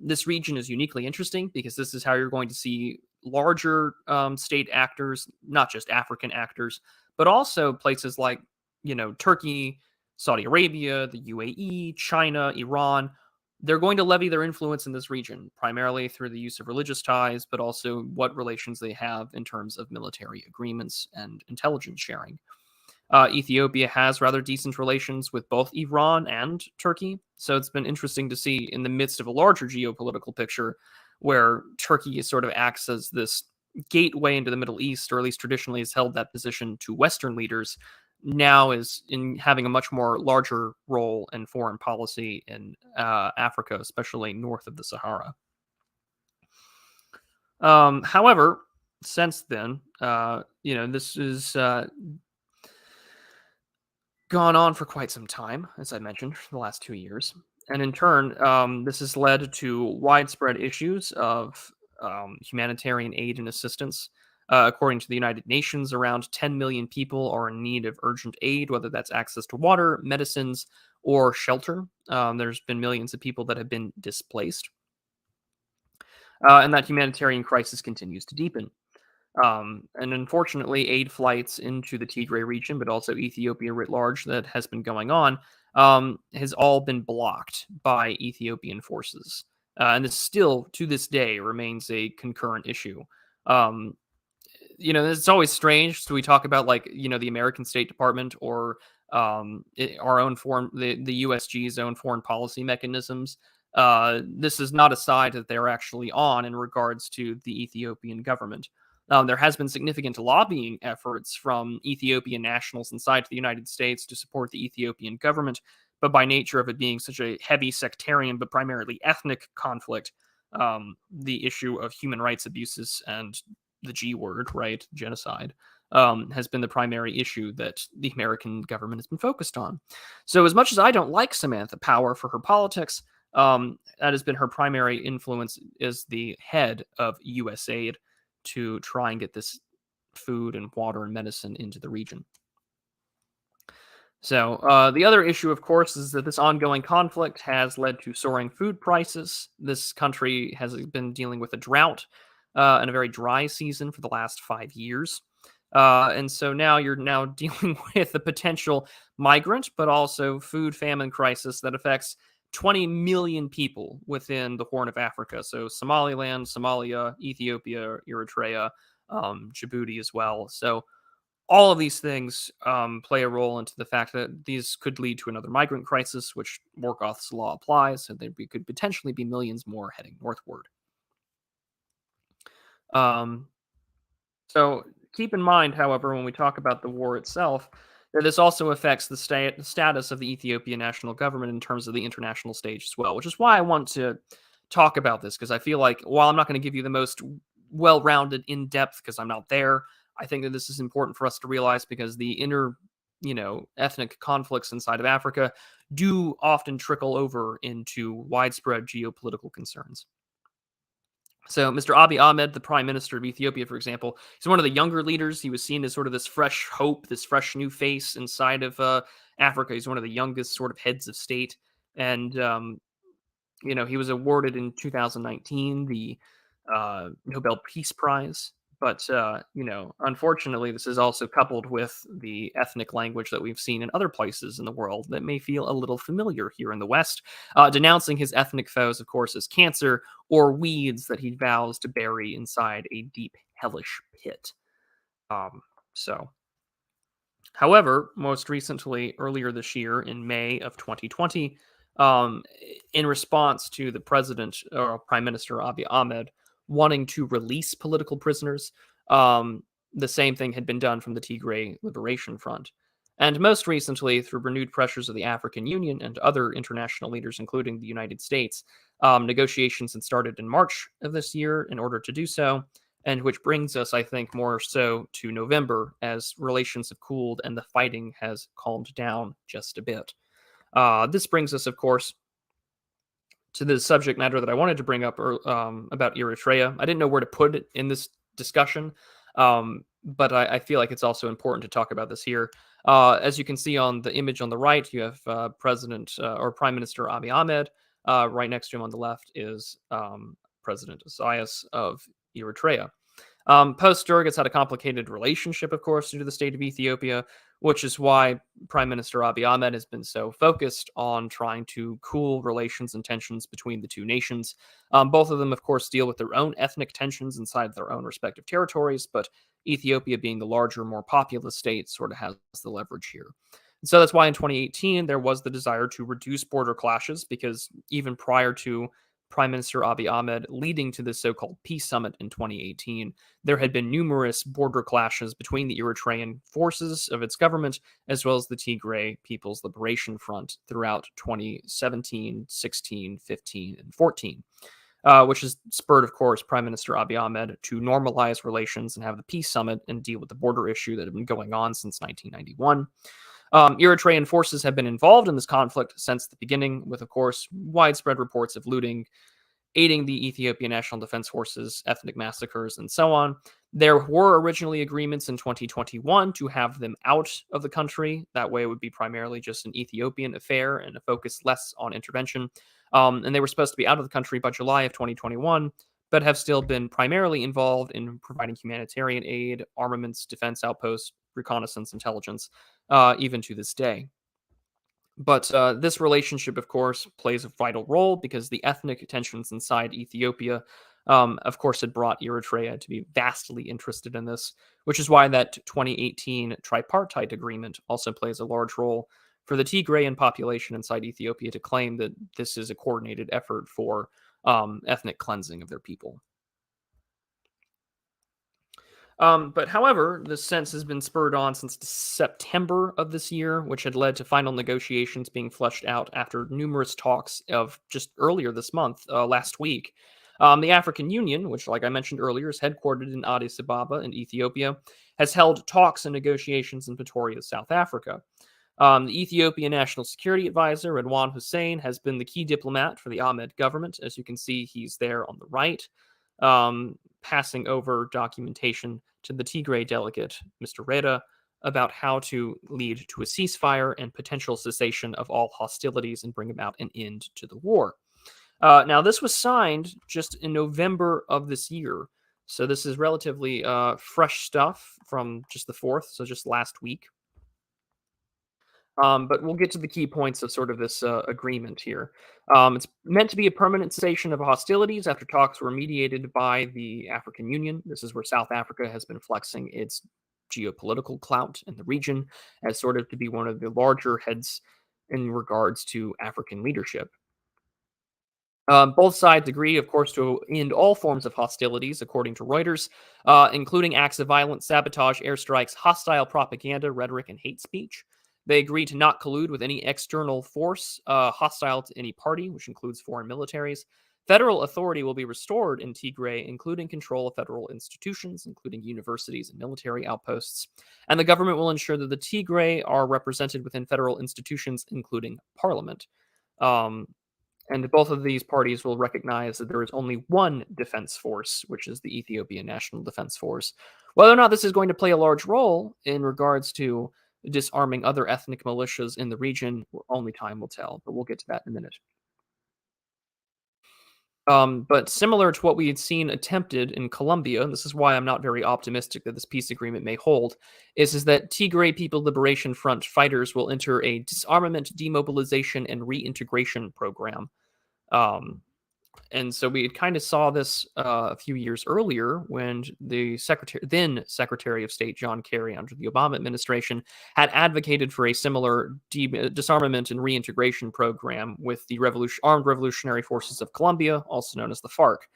This region is uniquely interesting because this is how you're going to see larger state actors, not just African actors, but also places like, Turkey, Saudi Arabia, the UAE, China, Iran. They're going to levy their influence in this region, primarily through the use of religious ties, but also what relations they have in terms of military agreements and intelligence sharing. Ethiopia has rather decent relations with both Iran and Turkey, so it's been interesting to see in the midst of a larger geopolitical picture where Turkey sort of acts as this gateway into the Middle East, or at least traditionally has held that position to Western leaders, now is in having a much more larger role in foreign policy in Africa, especially north of the Sahara. However, since then, this is gone on for quite some time, as I mentioned, for the last 2 years. And in turn, this has led to widespread issues of humanitarian aid and assistance. According to the United Nations, around 10 million people are in need of urgent aid, whether that's access to water, medicines, or shelter. There's been millions of people that have been displaced, and that humanitarian crisis continues to deepen. And unfortunately, aid flights into the Tigray region, but also Ethiopia writ large, that has been going on, has all been blocked by Ethiopian forces. And this still, to this day, remains a concurrent issue. Um, it's always strange. So we talk about, like, the American State Department, or our own the USG's own foreign policy mechanisms. This is not a side that they're actually on in regards to the Ethiopian government. There has been significant lobbying efforts from Ethiopian nationals inside the United States to support the Ethiopian government, but by nature of it being such a heavy sectarian but primarily ethnic conflict, the issue of human rights abuses and the G word, right, genocide, has been the primary issue that the American government has been focused on. So as much as I don't like Samantha Power for her politics, that has been her primary influence as the head of USAID to try and get this food and water and medicine into the region. So the other issue, of course, is that this ongoing conflict has led to soaring food prices. This country has been dealing with a drought and a very dry season for the last 5 years. And so now you're dealing with a potential migrant, but also food famine crisis that affects 20 million people within the Horn of Africa. So Somaliland, Somalia, Ethiopia, Eritrea, Djibouti as well. So all of these things play a role into the fact that these could lead to another migrant crisis, which Morgoth's law applies, and there could potentially be millions more heading northward. So keep in mind, however, when we talk about the war itself, that this also affects the status of the Ethiopian national government in terms of the international stage as well, which is why I want to talk about this, because I feel like, while I'm not going to give you the most well-rounded, in-depth, because I'm not there, I think that this is important for us to realize, because the inner, ethnic conflicts inside of Africa do often trickle over into widespread geopolitical concerns. So, Mr. Abiy Ahmed, the Prime Minister of Ethiopia, for example, he's one of the younger leaders. He was seen as sort of this fresh hope, this fresh new face inside of Africa. He's one of the youngest sort of heads of state. And, he was awarded in 2019 the Nobel Peace Prize. But, unfortunately, this is also coupled with the ethnic language that we've seen in other places in the world that may feel a little familiar here in the West, denouncing his ethnic foes, of course, as cancer or weeds that he vows to bury inside a deep, hellish pit. So, however, most recently, earlier this year, in May of 2020, in response to the president, or Prime Minister Abiy Ahmed, wanting to release political prisoners, the same thing had been done from the Tigray Liberation Front. And most recently, through renewed pressures of the African Union and other international leaders, including the United States, negotiations had started in March of this year in order to do so, and which brings us, I think, more so to November, as relations have cooled and the fighting has calmed down just a bit. This brings us, of course, to the subject matter that I wanted to bring up about Eritrea. I didn't know where to put it in this discussion, but I feel like it's also important to talk about this here. As you can see on the image on the right, you have President or Prime Minister Abiy Ahmed. Right next to him on the left is President Isaias of Eritrea. Post-Derg has had a complicated relationship, of course, due to the state of Ethiopia, which is why Prime Minister Abiy Ahmed has been so focused on trying to cool relations and tensions between the two nations. Both of them, of course, deal with their own ethnic tensions inside their own respective territories, but Ethiopia, being the larger, more populous state, sort of has the leverage here. And so that's why in 2018, there was the desire to reduce border clashes, because even prior to Prime Minister Abiy Ahmed leading to this so-called peace summit in 2018, there had been numerous border clashes between the Eritrean forces of its government as well as the Tigray People's Liberation Front throughout 2017, 16, 15, and 14, which has spurred, of course, Prime Minister Abiy Ahmed to normalize relations and have the peace summit and deal with the border issue that had been going on since 1991. Eritrean forces have been involved in this conflict since the beginning, with, of course, widespread reports of looting, aiding the Ethiopian National Defense Forces, ethnic massacres, and so on. There were originally agreements in 2021 to have them out of the country. That way, it would be primarily just an Ethiopian affair and a focus less on intervention. And they were supposed to be out of the country by July of 2021, but have still been primarily involved in providing humanitarian aid, armaments, defense outposts, reconnaissance, intelligence, even to this day. But this relationship, of course, plays a vital role because the ethnic tensions inside Ethiopia, of course, had brought Eritrea to be vastly interested in this, which is why that 2018 tripartite agreement also plays a large role for the Tigrayan population inside Ethiopia to claim that this is a coordinated effort for ethnic cleansing of their people. But however, this sense has been spurred on since September of this year, which had led to final negotiations being fleshed out after numerous talks of just earlier this month, last week. The African Union, which, like I mentioned earlier, is headquartered in Addis Ababa in Ethiopia, has held talks and negotiations in Pretoria, South Africa. The Ethiopian National Security Advisor, Redwan Hussein, has been the key diplomat for the Ahmed government. As you can see, he's there on the right, passing over documentation to the Tigray delegate, Mr. Reda, about how to lead to a ceasefire and potential cessation of all hostilities and bring about an end to the war. Now, this was signed just in November of this year. So this is relatively fresh stuff from just the 4th, so just last week. But we'll get to the key points of sort of this agreement here. It's meant to be a permanent cessation of hostilities after talks were mediated by the African Union. This is where South Africa has been flexing its geopolitical clout in the region as sort of to be one of the larger heads in regards to African leadership. Both sides agree, of course, to end all forms of hostilities, according to Reuters, including acts of violence, sabotage, airstrikes, hostile propaganda, rhetoric, and hate speech. They agree to not collude with any external force hostile to any party, which includes foreign militaries. Federal authority will be restored in Tigray, including control of federal institutions, including universities and military outposts. And the government will ensure that the Tigray are represented within federal institutions, including parliament. And both of these parties will recognize that there is only one defense force, which is the Ethiopian National Defense Force. Whether or not this is going to play a large role in regards to disarming other ethnic militias in the region, only time will tell, but we'll get to that in a minute. But similar to what we had seen attempted in Colombia, and this is why I'm not very optimistic that this peace agreement may hold, is that Tigray People Liberation Front fighters will enter a disarmament, demobilization, and reintegration program. And so we kind of saw this a few years earlier when the then Secretary of State John Kerry under the Obama administration had advocated for a similar disarmament and reintegration program with the Armed Revolutionary Forces of Colombia, also known as the FARC.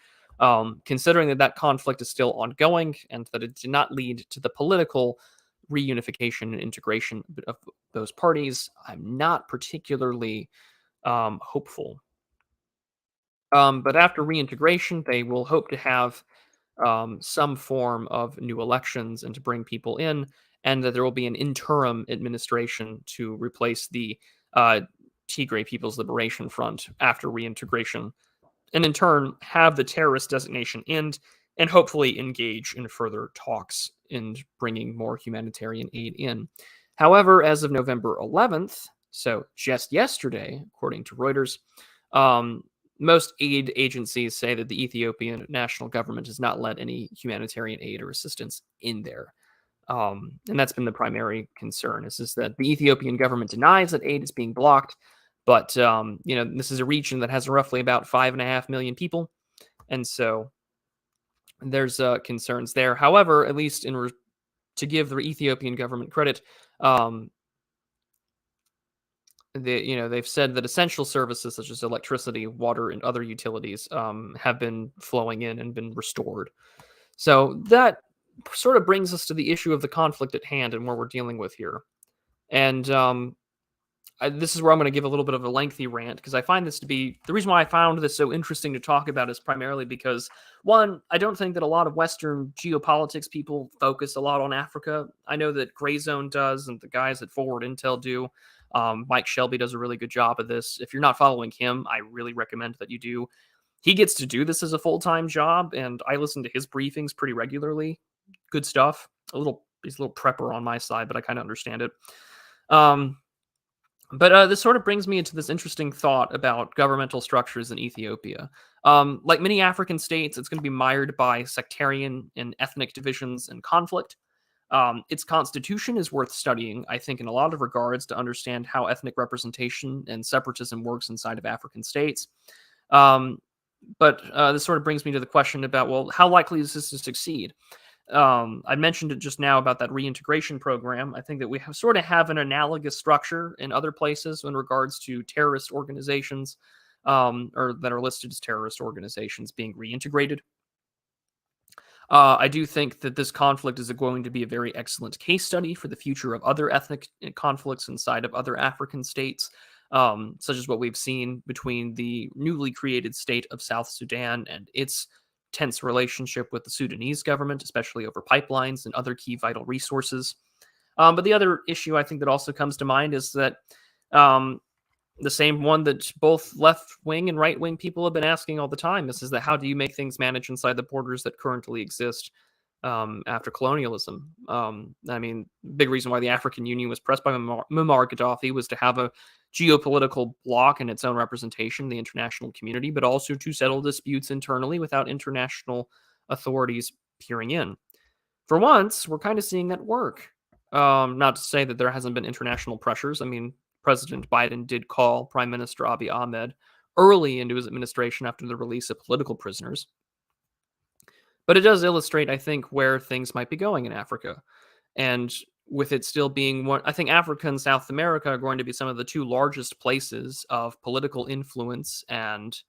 Considering that conflict is still ongoing and that it did not lead to the political reunification and integration of those parties, I'm not particularly hopeful. But after reintegration, they will hope to have some form of new elections and to bring people in, and that there will be an interim administration to replace the Tigray People's Liberation Front after reintegration, and in turn have the terrorist designation end and hopefully engage in further talks in bringing more humanitarian aid in. However, as of November 11th, so just yesterday, according to Reuters, most aid agencies say that the Ethiopian national government has not let any humanitarian aid or assistance in there. And that's been the primary concern, is that the Ethiopian government denies that aid is being blocked. But, this is a region that has roughly about 5.5 million people. And so there's concerns there. However, at least to give the Ethiopian government credit, they've said that essential services such as electricity, water, and other utilities have been flowing in and been restored. So that sort of brings us to the issue of the conflict at hand and what we're dealing with here. And this is where I'm going to give a little bit of a lengthy rant because I find this to be the reason why I found this so interesting to talk about is primarily because, one, I don't think that a lot of Western geopolitics people focus a lot on Africa. I know that Gray Zone does, and the guys at Forward Intel do. Mike Shelby does a really good job of this. If you're not following him, I really recommend that you do. He gets to do this as a full-time job, and I listen to his briefings pretty regularly. Good stuff. He's a little prepper on my side, but I kind of understand it. But this sort of brings me into this interesting thought about governmental structures in Ethiopia. Like many African states, it's going to be mired by sectarian and ethnic divisions and conflict. Its constitution is worth studying, I think, in a lot of regards to understand how ethnic representation and separatism works inside of African states. But this sort of brings me to the question about, well, how likely is this to succeed? I mentioned it just now about that reintegration program. I think that we sort of have an analogous structure in other places in regards to terrorist organizations, or that are listed as terrorist organizations being reintegrated. I do think that this conflict is going to be a very excellent case study for the future of other ethnic conflicts inside of other African states, such as what we've seen between the newly created state of South Sudan and its tense relationship with the Sudanese government, especially over pipelines and other key vital resources. But the other issue I think that also comes to mind is that the same one that both left-wing and right-wing people have been asking all the time. This is that how do you make things manage inside the borders that currently exist after colonialism? I mean, big reason why the African Union was pressed by Muammar Gaddafi was to have a geopolitical bloc in its own representation, the international community, but also to settle disputes internally without international authorities peering in. For once, we're kind of seeing that work. Not to say that there hasn't been international pressures. I mean, President Biden did call Prime Minister Abiy Ahmed early into his administration after the release of political prisoners. But it does illustrate, I think, where things might be going in Africa. And with it still being one, I think Africa and South America are going to be some of the two largest places of political influence and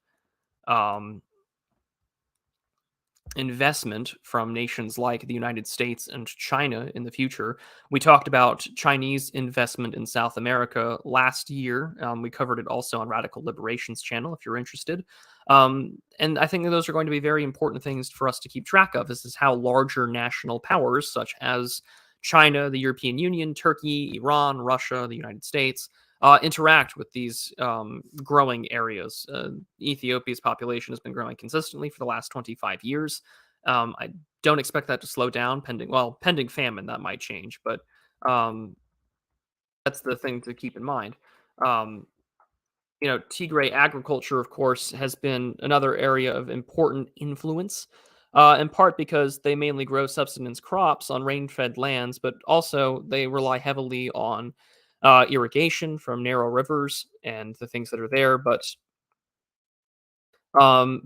investment from nations like the United States and China in the future. We talked about Chinese investment in South America last year. We covered it also on Radical Liberation's channel if you're interested. And I think that those are going to be very important things for us to keep track of. This is how larger national powers such as China, the European Union, Turkey, Iran, Russia, the United States interact with these growing areas. Ethiopia's population has been growing consistently for the last 25 years. I don't expect that to slow down pending famine. That might change, but that's the thing to keep in mind. Tigray agriculture, of course, has been another area of important influence, in part because they mainly grow subsistence crops on rain-fed lands, but also they rely heavily on irrigation from narrow rivers and the things that are there. But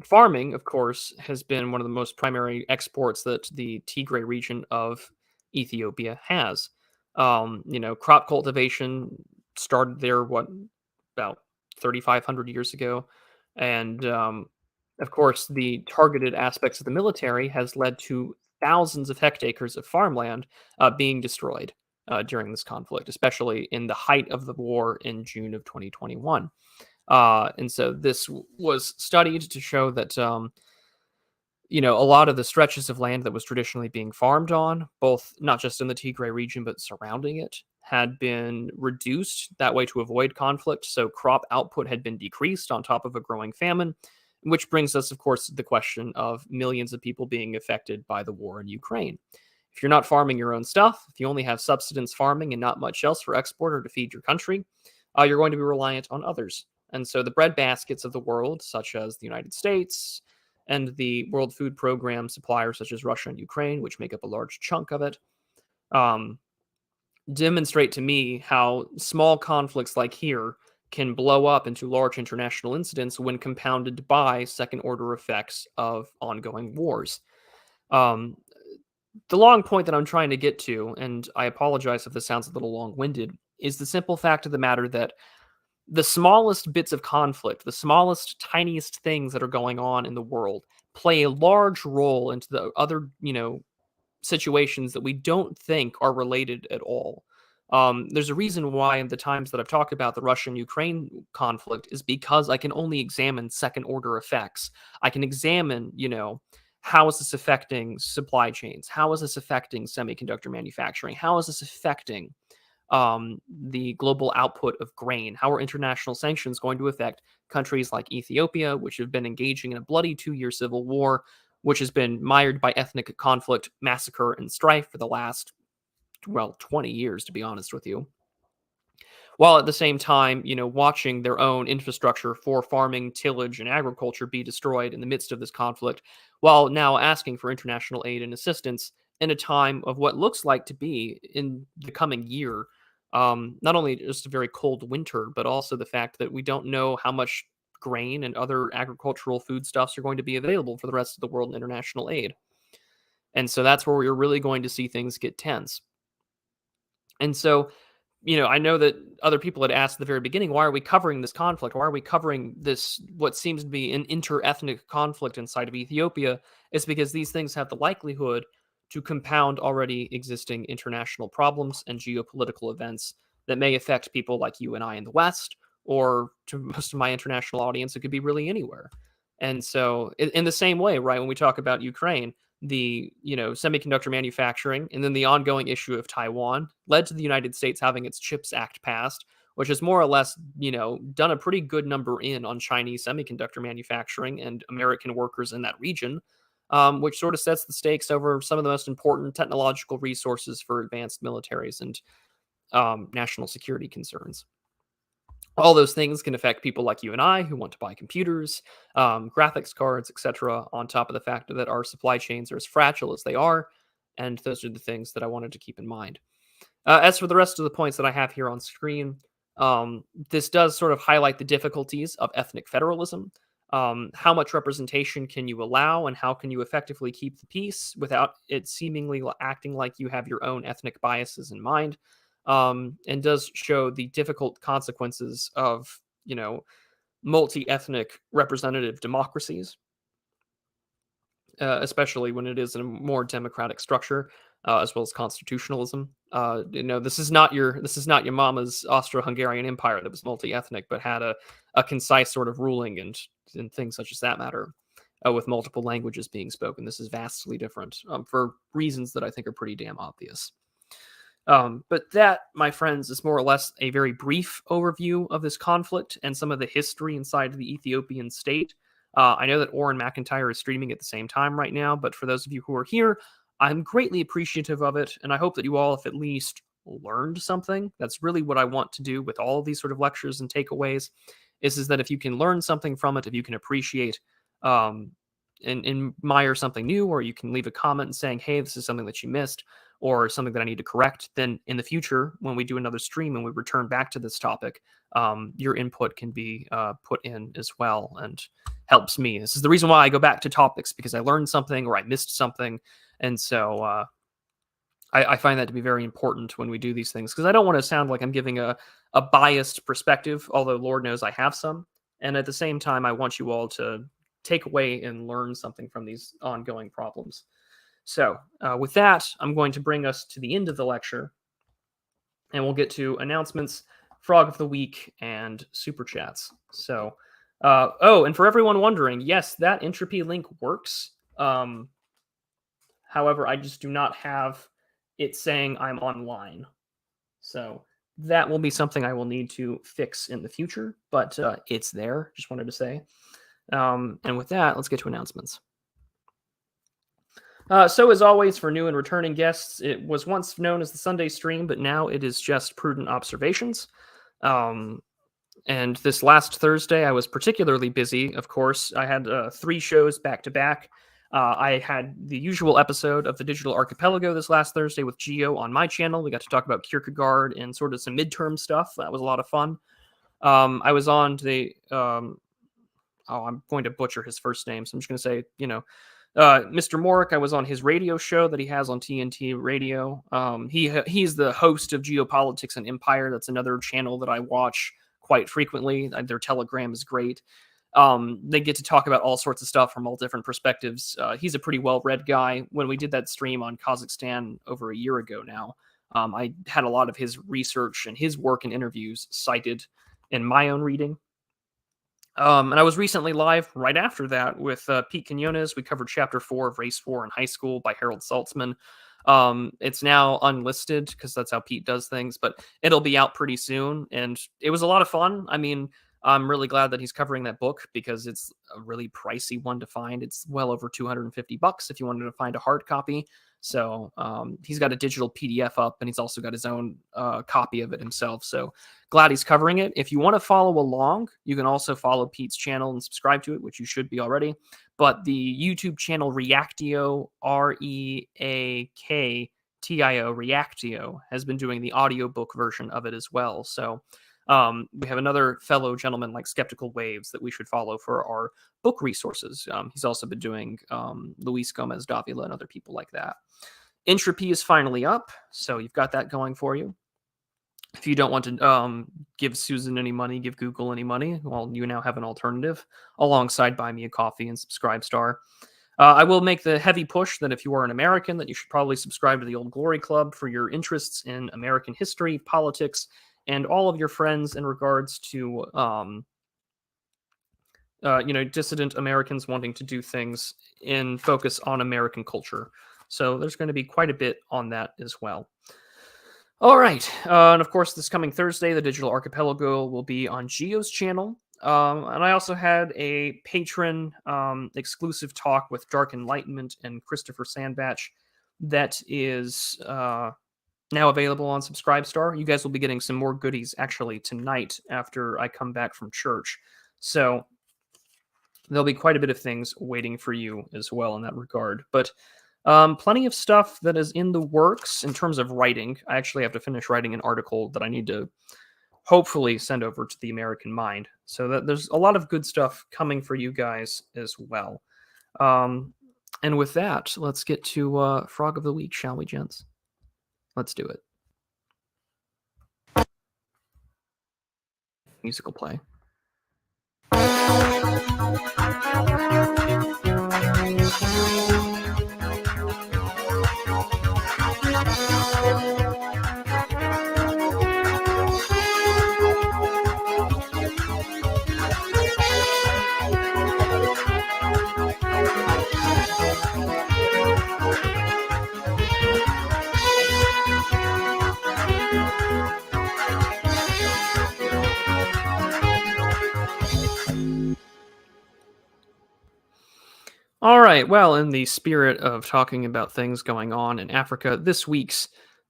farming, of course, has been one of the most primary exports that the Tigray region of Ethiopia has. Crop cultivation started there, about 3,500 years ago. And of course, the targeted aspects of the military has led to thousands of hectares of farmland being destroyed during this conflict, especially in the height of the war in June of 2021. And so this was studied to show that, a lot of the stretches of land that was traditionally being farmed on, both not just in the Tigray region, but surrounding it, had been reduced that way to avoid conflict. So crop output had been decreased on top of a growing famine, which brings us, of course, to the question of millions of people being affected by the war in Ukraine. If you're not farming your own stuff, if you only have subsistence farming and not much else for export or to feed your country, you're going to be reliant on others. And so the bread baskets of the world, such as the United States and the World Food Program suppliers such as Russia and Ukraine, which make up a large chunk of it, demonstrate to me how small conflicts like here can blow up into large international incidents when compounded by second-order effects of ongoing wars. The long point that I'm trying to get to, and I apologize if this sounds a little long-winded, is the simple fact of the matter that the smallest bits of conflict, the smallest, tiniest things that are going on in the world play a large role into the other, situations that we don't think are related at all. There's a reason why in the times that I've talked about the Russian-Ukraine conflict is because I can only examine second-order effects. I can examine, how is this affecting supply chains? How is this affecting semiconductor manufacturing? How is this affecting the global output of grain? How are international sanctions going to affect countries like Ethiopia, which have been engaging in a bloody 2-year civil war, which has been mired by ethnic conflict, massacre, and strife for the last, 20 years, to be honest with you, while at the same time, watching their own infrastructure for farming, tillage, and agriculture be destroyed in the midst of this conflict, while now asking for international aid and assistance in a time of what looks like to be in the coming year. Not only just a very cold winter, but also the fact that we don't know how much grain and other agricultural foodstuffs are going to be available for the rest of the world in international aid. And so that's where we're really going to see things get tense. And so, I know that other people had asked at the very beginning, why are we covering this conflict? Why are we covering this, what seems to be an inter-ethnic conflict inside of Ethiopia? It's because these things have the likelihood to compound already existing international problems and geopolitical events that may affect people like you and I in the West, or to most of my international audience, it could be really anywhere. And so, in the same way, right, when we talk about Ukraine, the semiconductor manufacturing and then the ongoing issue of Taiwan led to the United States having its CHIPS Act passed, which has more or less done a pretty good number in on Chinese semiconductor manufacturing and American workers in that region, which sort of sets the stakes over some of the most important technological resources for advanced militaries and national security concerns. All those things can affect people like you and I who want to buy computers, graphics cards, etc., on top of the fact that our supply chains are as fragile as they are. And those are the things that I wanted to keep in mind. As for the rest of the points that I have here on screen, this does sort of highlight the difficulties of ethnic federalism. How much representation can you allow, and how can you effectively keep the peace without it seemingly acting like you have your own ethnic biases in mind? And does show the difficult consequences of, multi-ethnic representative democracies, especially when it is in a more democratic structure, as well as constitutionalism. This is not your mama's Austro-Hungarian Empire that was multi-ethnic, but had a concise sort of ruling and things such as that matter, with multiple languages being spoken. This is vastly different, for reasons that I think are pretty damn obvious. But that, my friends, is more or less a very brief overview of this conflict and some of the history inside of the Ethiopian state. I know that Oren McIntyre is streaming at the same time right now, but for those of you who are here, I'm greatly appreciative of it, and I hope that you all have at least learned something. That's really what I want to do with all of these sort of lectures and takeaways, is that if you can learn something from it, if you can appreciate and admire something new, or you can leave a comment saying, hey, this is something that you missed, or something that I need to correct, then in the future, when we do another stream and we return back to this topic, your input can be put in as well and helps me. This is the reason why I go back to topics, because I learned something or I missed something. And so I find that to be very important when we do these things, because I don't want to sound like I'm giving a biased perspective, although Lord knows I have some. And at the same time, I want you all to take away and learn something from these ongoing problems. So with that, I'm going to bring us to the end of the lecture, and we'll get to announcements, Frog of the Week, and Super Chats. So, and for everyone wondering, yes, that entropy link works. However, I just do not have it saying I'm online. So that will be something I will need to fix in the future, but it's there. Just wanted to say. And with that, let's get to announcements. So as always, for new and returning guests, it was once known as the Sunday stream, but now it is just Prudent Observations. And this last Thursday, I was particularly busy, of course. I had 3 shows back to back. I had the usual episode of the Digital Archipelago this last Thursday with Geo on my channel. We got to talk about Kierkegaard and sort of some midterm stuff. That was a lot of fun. I was on the... I'm going to butcher his first name, so I'm just going to say, Mr. Morick. I was on his radio show that he has on TNT Radio. He's the host of Geopolitics and Empire. That's another channel that I watch quite frequently. Their Telegram is great. They get to talk about all sorts of stuff from all different perspectives. He's a pretty well-read guy. When we did that stream on Kazakhstan over a year ago now, I had a lot of his research and his work and interviews cited in my own reading. And I was recently live right after that with Pete Quinones. We covered Chapter 4 of Race 4 in High School by Harold Saltzman. It's now unlisted because that's how Pete does things, but it'll be out pretty soon. And it was a lot of fun. I mean, I'm really glad that he's covering that book because it's a really pricey one to find. It's well over $250 if you wanted to find a hard copy. So he's got a digital PDF up, and he's also got his own copy of it himself. So glad he's covering it. If you want to follow along, you can also follow Pete's channel and subscribe to it, which you should be already. But the YouTube channel Reactio, Reaktio, Reactio, has been doing the audiobook version of it as well. So we have another fellow gentleman like Skeptical Waves that we should follow for our book resources. He's also been doing Luis Gomez Davila and other people like that. Entropy is finally up, so you've got that going for you. If you don't want to give Susan any money, give Google any money, well, you now have an alternative alongside Buy Me a Coffee and Subscribestar. I will make the heavy push that if you are an American, that you should probably subscribe to the Old Glory Club for your interests in American history, politics, and all of your friends in regards to, dissident Americans wanting to do things in focus on American culture. So there's going to be quite a bit on that as well. All right. And of course, this coming Thursday, the Digital Archipelago will be on Gio's channel. And I also had a patron exclusive talk with Dark Enlightenment and Christopher Sandbach that is now available on Subscribestar. You guys will be getting some more goodies actually tonight after I come back from church. So there'll be quite a bit of things waiting for you as well in that regard. But plenty of stuff that is in the works in terms of writing. I actually have to finish writing an article that I need to hopefully send over to the American Mind. So that there's a lot of good stuff coming for you guys as well. And with that, let's get to Frog of the Week, shall we, gents? Let's do it. Musical play. All right. Well, in the spirit of talking about things going on in Africa, this week's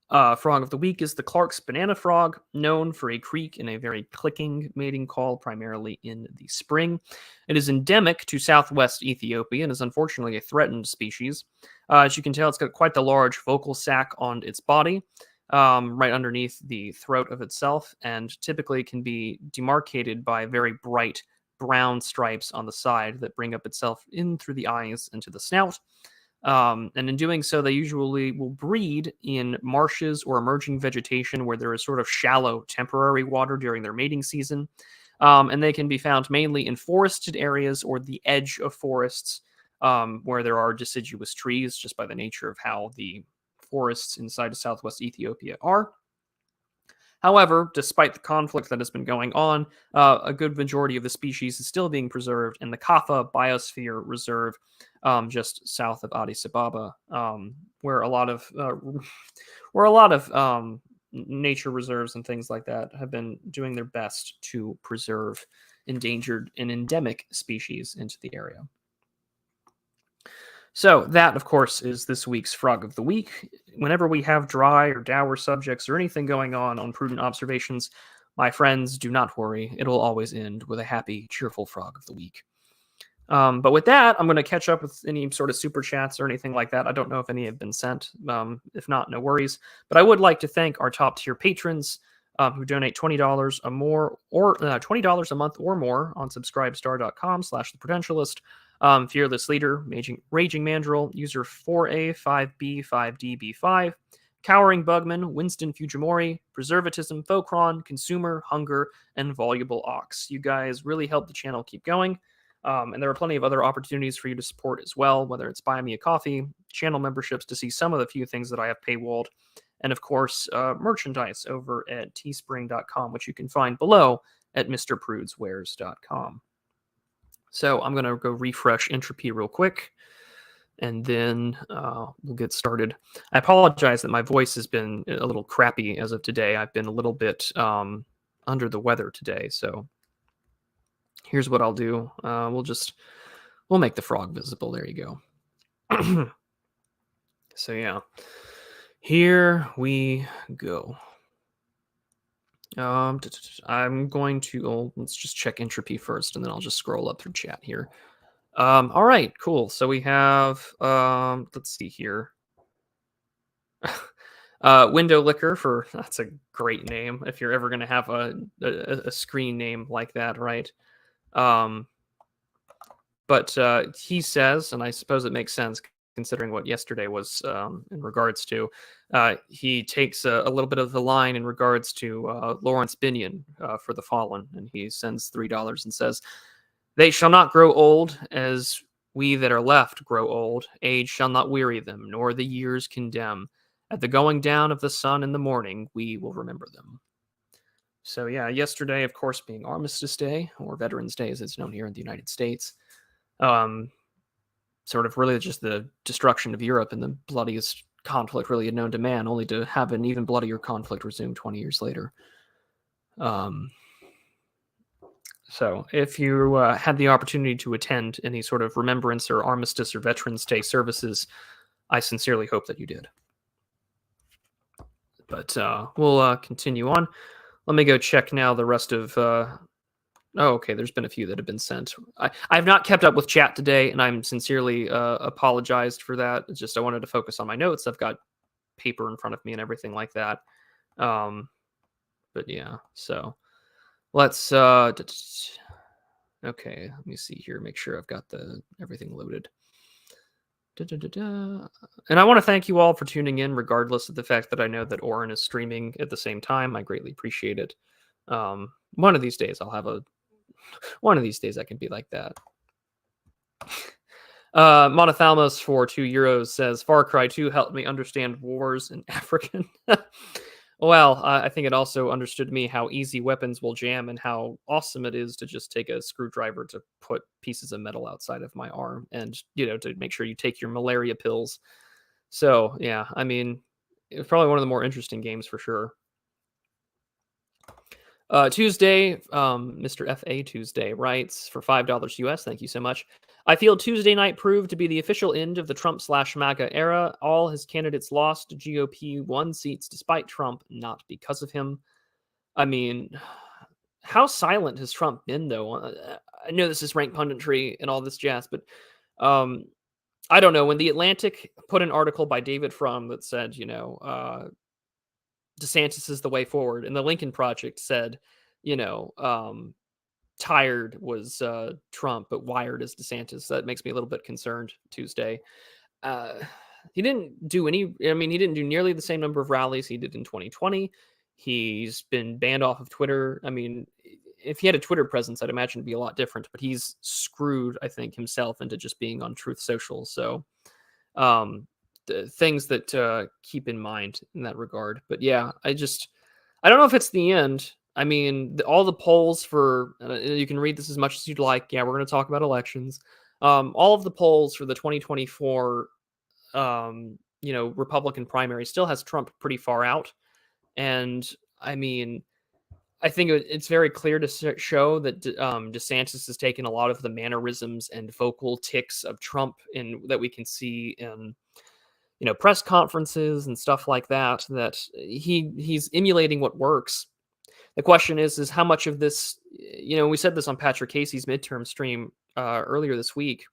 frog of the week is the Clark's banana frog, known for a creak and a very clicking mating call, primarily in the spring. It is endemic to southwest Ethiopia and is unfortunately a threatened species. As you can tell, it's got quite the large vocal sac on its body, right underneath the throat of itself, and typically can be demarcated by very bright brown stripes on the side that bring up itself in through the eyes into the snout. And in doing so, they usually will breed in marshes or emerging vegetation where there is sort of shallow temporary water during their mating season. And they can be found mainly in forested areas or the edge of forests where there are deciduous trees, just by the nature of how the forests inside of southwest Ethiopia are. However, despite the conflict that has been going on, a good majority of the species is still being preserved in the Kaffa Biosphere Reserve, just south of Addis Ababa, where a lot of nature reserves and things like that have been doing their best to preserve endangered and endemic species into the area. So that, of course, is this week's Frog of the Week. Whenever we have dry or dour subjects or anything going on Prudent Observations, my friends, do not worry. It'll always end with a happy, cheerful Frog of the Week. But with that, I'm going to catch up with any sort of super chats or anything like that. I don't know if any have been sent. If not, no worries. But I would like to thank our top tier patrons who donate $20 or more, or $20 a month or more on subscribestar.com/the Prudentialist. Fearless Leader, Raging Mandrill, user 4A5B5DB5, Cowering Bugman, Winston Fujimori, Preservatism, Focron, Consumer, Hunger, and Voluble Ox. You guys really help the channel keep going. And there are plenty of other opportunities for you to support as well, whether it's buying me a coffee, channel memberships to see some of the few things that I have paywalled, and of course, merchandise over at teespring.com, which you can find below at mrprude'swares.com. So I'm going to go refresh Entropy real quick, and then we'll get started. I apologize that my voice has been a little crappy as of today. I've been a little bit under the weather today, so here's what I'll do. We'll make the frog visible. There you go. So yeah, here we go. I'm going to, let's just check Entropy first, and then I'll just scroll up through chat here. All right, cool. So we have, let's see here. Window Liquor that's a great name if you're ever going to have a screen name like that, right? But he says, and I suppose it makes sense considering what yesterday was in regards to, he takes a little bit of the line in regards to Lawrence Binion for The Fallen, and he sends $3 and says, "They shall not grow old as we that are left grow old. Age shall not weary them, nor the years condemn. At the going down of the sun in the morning, we will remember them." So yeah, yesterday, of course, being Armistice Day, or Veterans Day as it's known here in the United States, sort of really just the destruction of Europe and the bloodiest conflict really known to man, only to have an even bloodier conflict resume 20 years later. So if you had the opportunity to attend any sort of remembrance or Armistice or Veterans Day services, I sincerely hope that you did. But we'll continue on. Let me go check now the rest of... oh, okay, there's been a few that have been sent. I've not kept up with chat today, and I'm sincerely apologized for that. It's just I wanted to focus on my notes. I've got paper in front of me and everything like that. But yeah, so let's... okay, let me see here, make sure I've got everything loaded. And I want to thank you all for tuning in, regardless of the fact that I know that Oren is streaming at the same time. I greatly appreciate it. One of these days one of these days I can be like that. Monothalmos for €2 says, Far Cry 2 helped me understand wars in African. Well, I think it also understood me how easy weapons will jam and how awesome it is to just take a screwdriver to put pieces of metal outside of my arm and, to make sure you take your malaria pills. So, yeah, I mean, it's probably one of the more interesting games for sure. Tuesday, Mr. F.A. Tuesday writes for $5 US. Thank you so much. I feel Tuesday night proved to be the official end of the Trump/MAGA era. All his candidates lost. GOP won seats despite Trump, not because of him. I mean, how silent has Trump been, though? I know this is rank punditry and all this jazz, but I don't know. When The Atlantic put an article by David Frum that said, DeSantis is the way forward, and the Lincoln Project said, tired was Trump, but wired is DeSantis. That makes me a little bit concerned Tuesday. He didn't do he didn't do nearly the same number of rallies he did in 2020. He's been banned off of Twitter. I mean, if he had a Twitter presence, I'd imagine it'd be a lot different, but he's screwed, I think, himself into just being on Truth Social. So, the things that keep in mind in that regard. But yeah, I don't know if it's the end. I mean, all the polls for, you can read this as much as you'd like. Yeah, we're going to talk about elections. All of the polls for the 2024, Republican primary still has Trump pretty far out. And I mean, I think it's very clear to show that DeSantis has taken a lot of the mannerisms and vocal tics of Trump that we can see in, press conferences and stuff like that, that he's emulating what works. The question is how much of this, we said this on Patrick Casey's midterm stream earlier this week,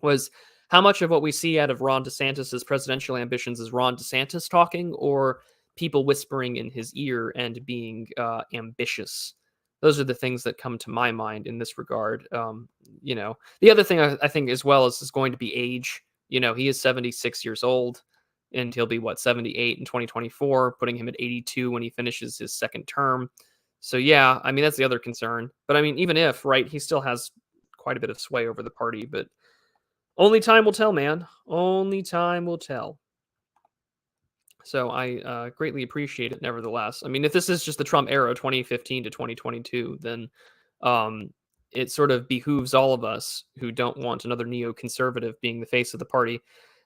was how much of what we see out of Ron DeSantis's presidential ambitions is Ron DeSantis talking or people whispering in his ear and being ambitious. Those are the things that come to my mind in this regard. The other thing I think as well is going to be age. He is 76 years old. And he'll be, 78 in 2024, putting him at 82 when he finishes his second term. So, yeah, I mean, that's the other concern. But, I mean, even if, right, he still has quite a bit of sway over the party. But only time will tell, man. Only time will tell. So I greatly appreciate it nevertheless. I mean, if this is just the Trump era, 2015 to 2022, then um, it sort of behooves all of us who don't want another neoconservative being the face of the party.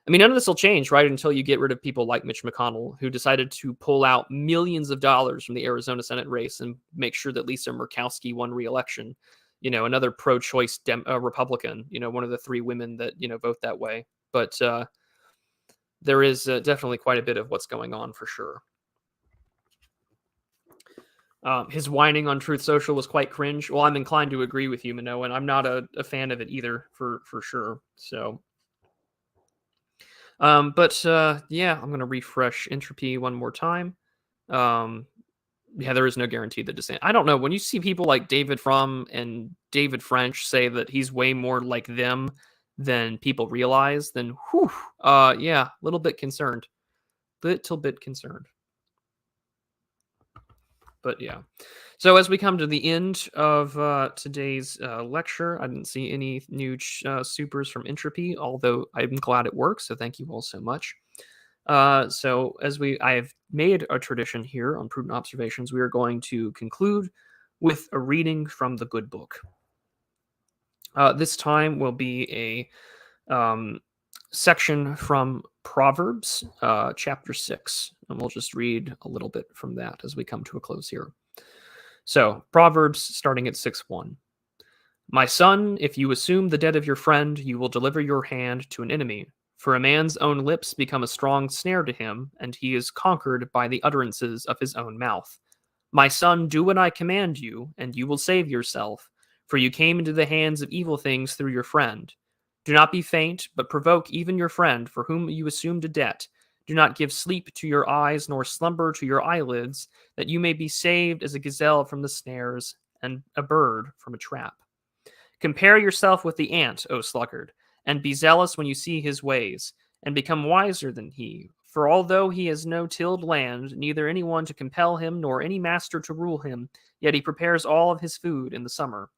I mean, none of this will change, right, until you get rid of people like Mitch McConnell, who decided to pull out millions of dollars from the Arizona Senate race and make sure that Lisa Murkowski won re-election. Another pro-choice Republican. One of the three women that vote that way. But there is definitely quite a bit of what's going on for sure. His whining on Truth Social was quite cringe. Well, I'm inclined to agree with you, Minoa, and I'm not a fan of it either, for sure. So, but yeah, I'm gonna refresh Entropy one more time. Yeah, there is no guarantee that DeSantis. I don't know, when you see people like David Frum and David French say that he's way more like them than people realize, then whew, yeah, a little bit concerned. Little bit concerned. But yeah. So as we come to the end of today's lecture, I didn't see any new supers from Entropy, although I'm glad it works. So thank you all so much. So I have made a tradition here on Prudent Observations, we are going to conclude with a reading from the good book. This time will be a section from Proverbs, chapter 6. And we'll just read a little bit from that as we come to a close here. So, Proverbs starting at 6:1. My son, if you assume the debt of your friend, you will deliver your hand to an enemy. For a man's own lips become a strong snare to him, and he is conquered by the utterances of his own mouth. My son, do what I command you, and you will save yourself, for you came into the hands of evil things through your friend. Do not be faint, but provoke even your friend, for whom you assumed a debt. Do not give sleep to your eyes, nor slumber to your eyelids, that you may be saved as a gazelle from the snares, and a bird from a trap. Compare yourself with the ant, O sluggard, and be zealous when you see his ways, and become wiser than he. For although he has no tilled land, neither anyone to compel him, nor any master to rule him, yet he prepares all of his food in the summer,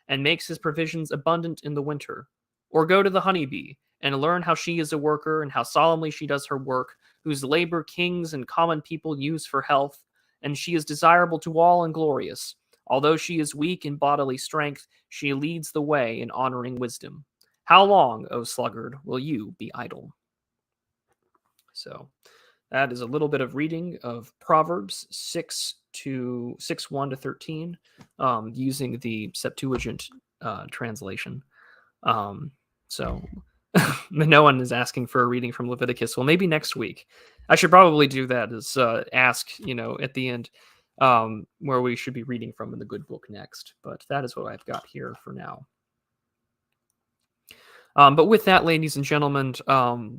and makes his provisions abundant in the winter. Or go to the honeybee, and learn how she is a worker, and how solemnly she does her work, whose labor kings and common people use for health, and she is desirable to all and glorious. Although she is weak in bodily strength, she leads the way in honoring wisdom. How long, O sluggard, will you be idle? So that is a little bit of reading of Proverbs 6:1 to 13, using the Septuagint translation. So no one is asking for a reading from Leviticus. Well, maybe next week. I should probably do that, is ask, at the end, where we should be reading from in the good book next. But that is what I've got here for now. But with that, ladies and gentlemen,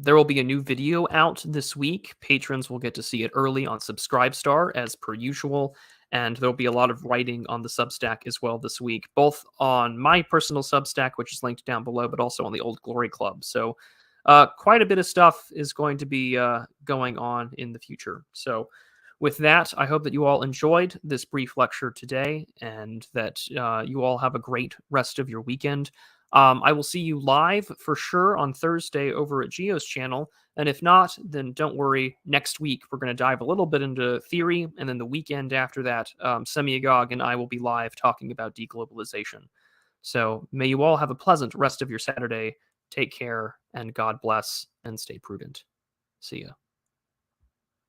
there will be a new video out this week. Patrons will get to see it early on Subscribestar, as per usual. And there'll be a lot of writing on the Substack as well this week, both on my personal Substack, which is linked down below, but also on the Old Glory Club. So quite a bit of stuff is going to be going on in the future. So with that, I hope that you all enjoyed this brief lecture today, and that you all have a great rest of your weekend. I will see you live for sure on Thursday over at Geo's channel. And if not, then don't worry. Next week, we're going to dive a little bit into theory. And then the weekend after that, Semiagog and I will be live talking about deglobalization. So may you all have a pleasant rest of your Saturday. Take care, and God bless, and stay prudent. See ya.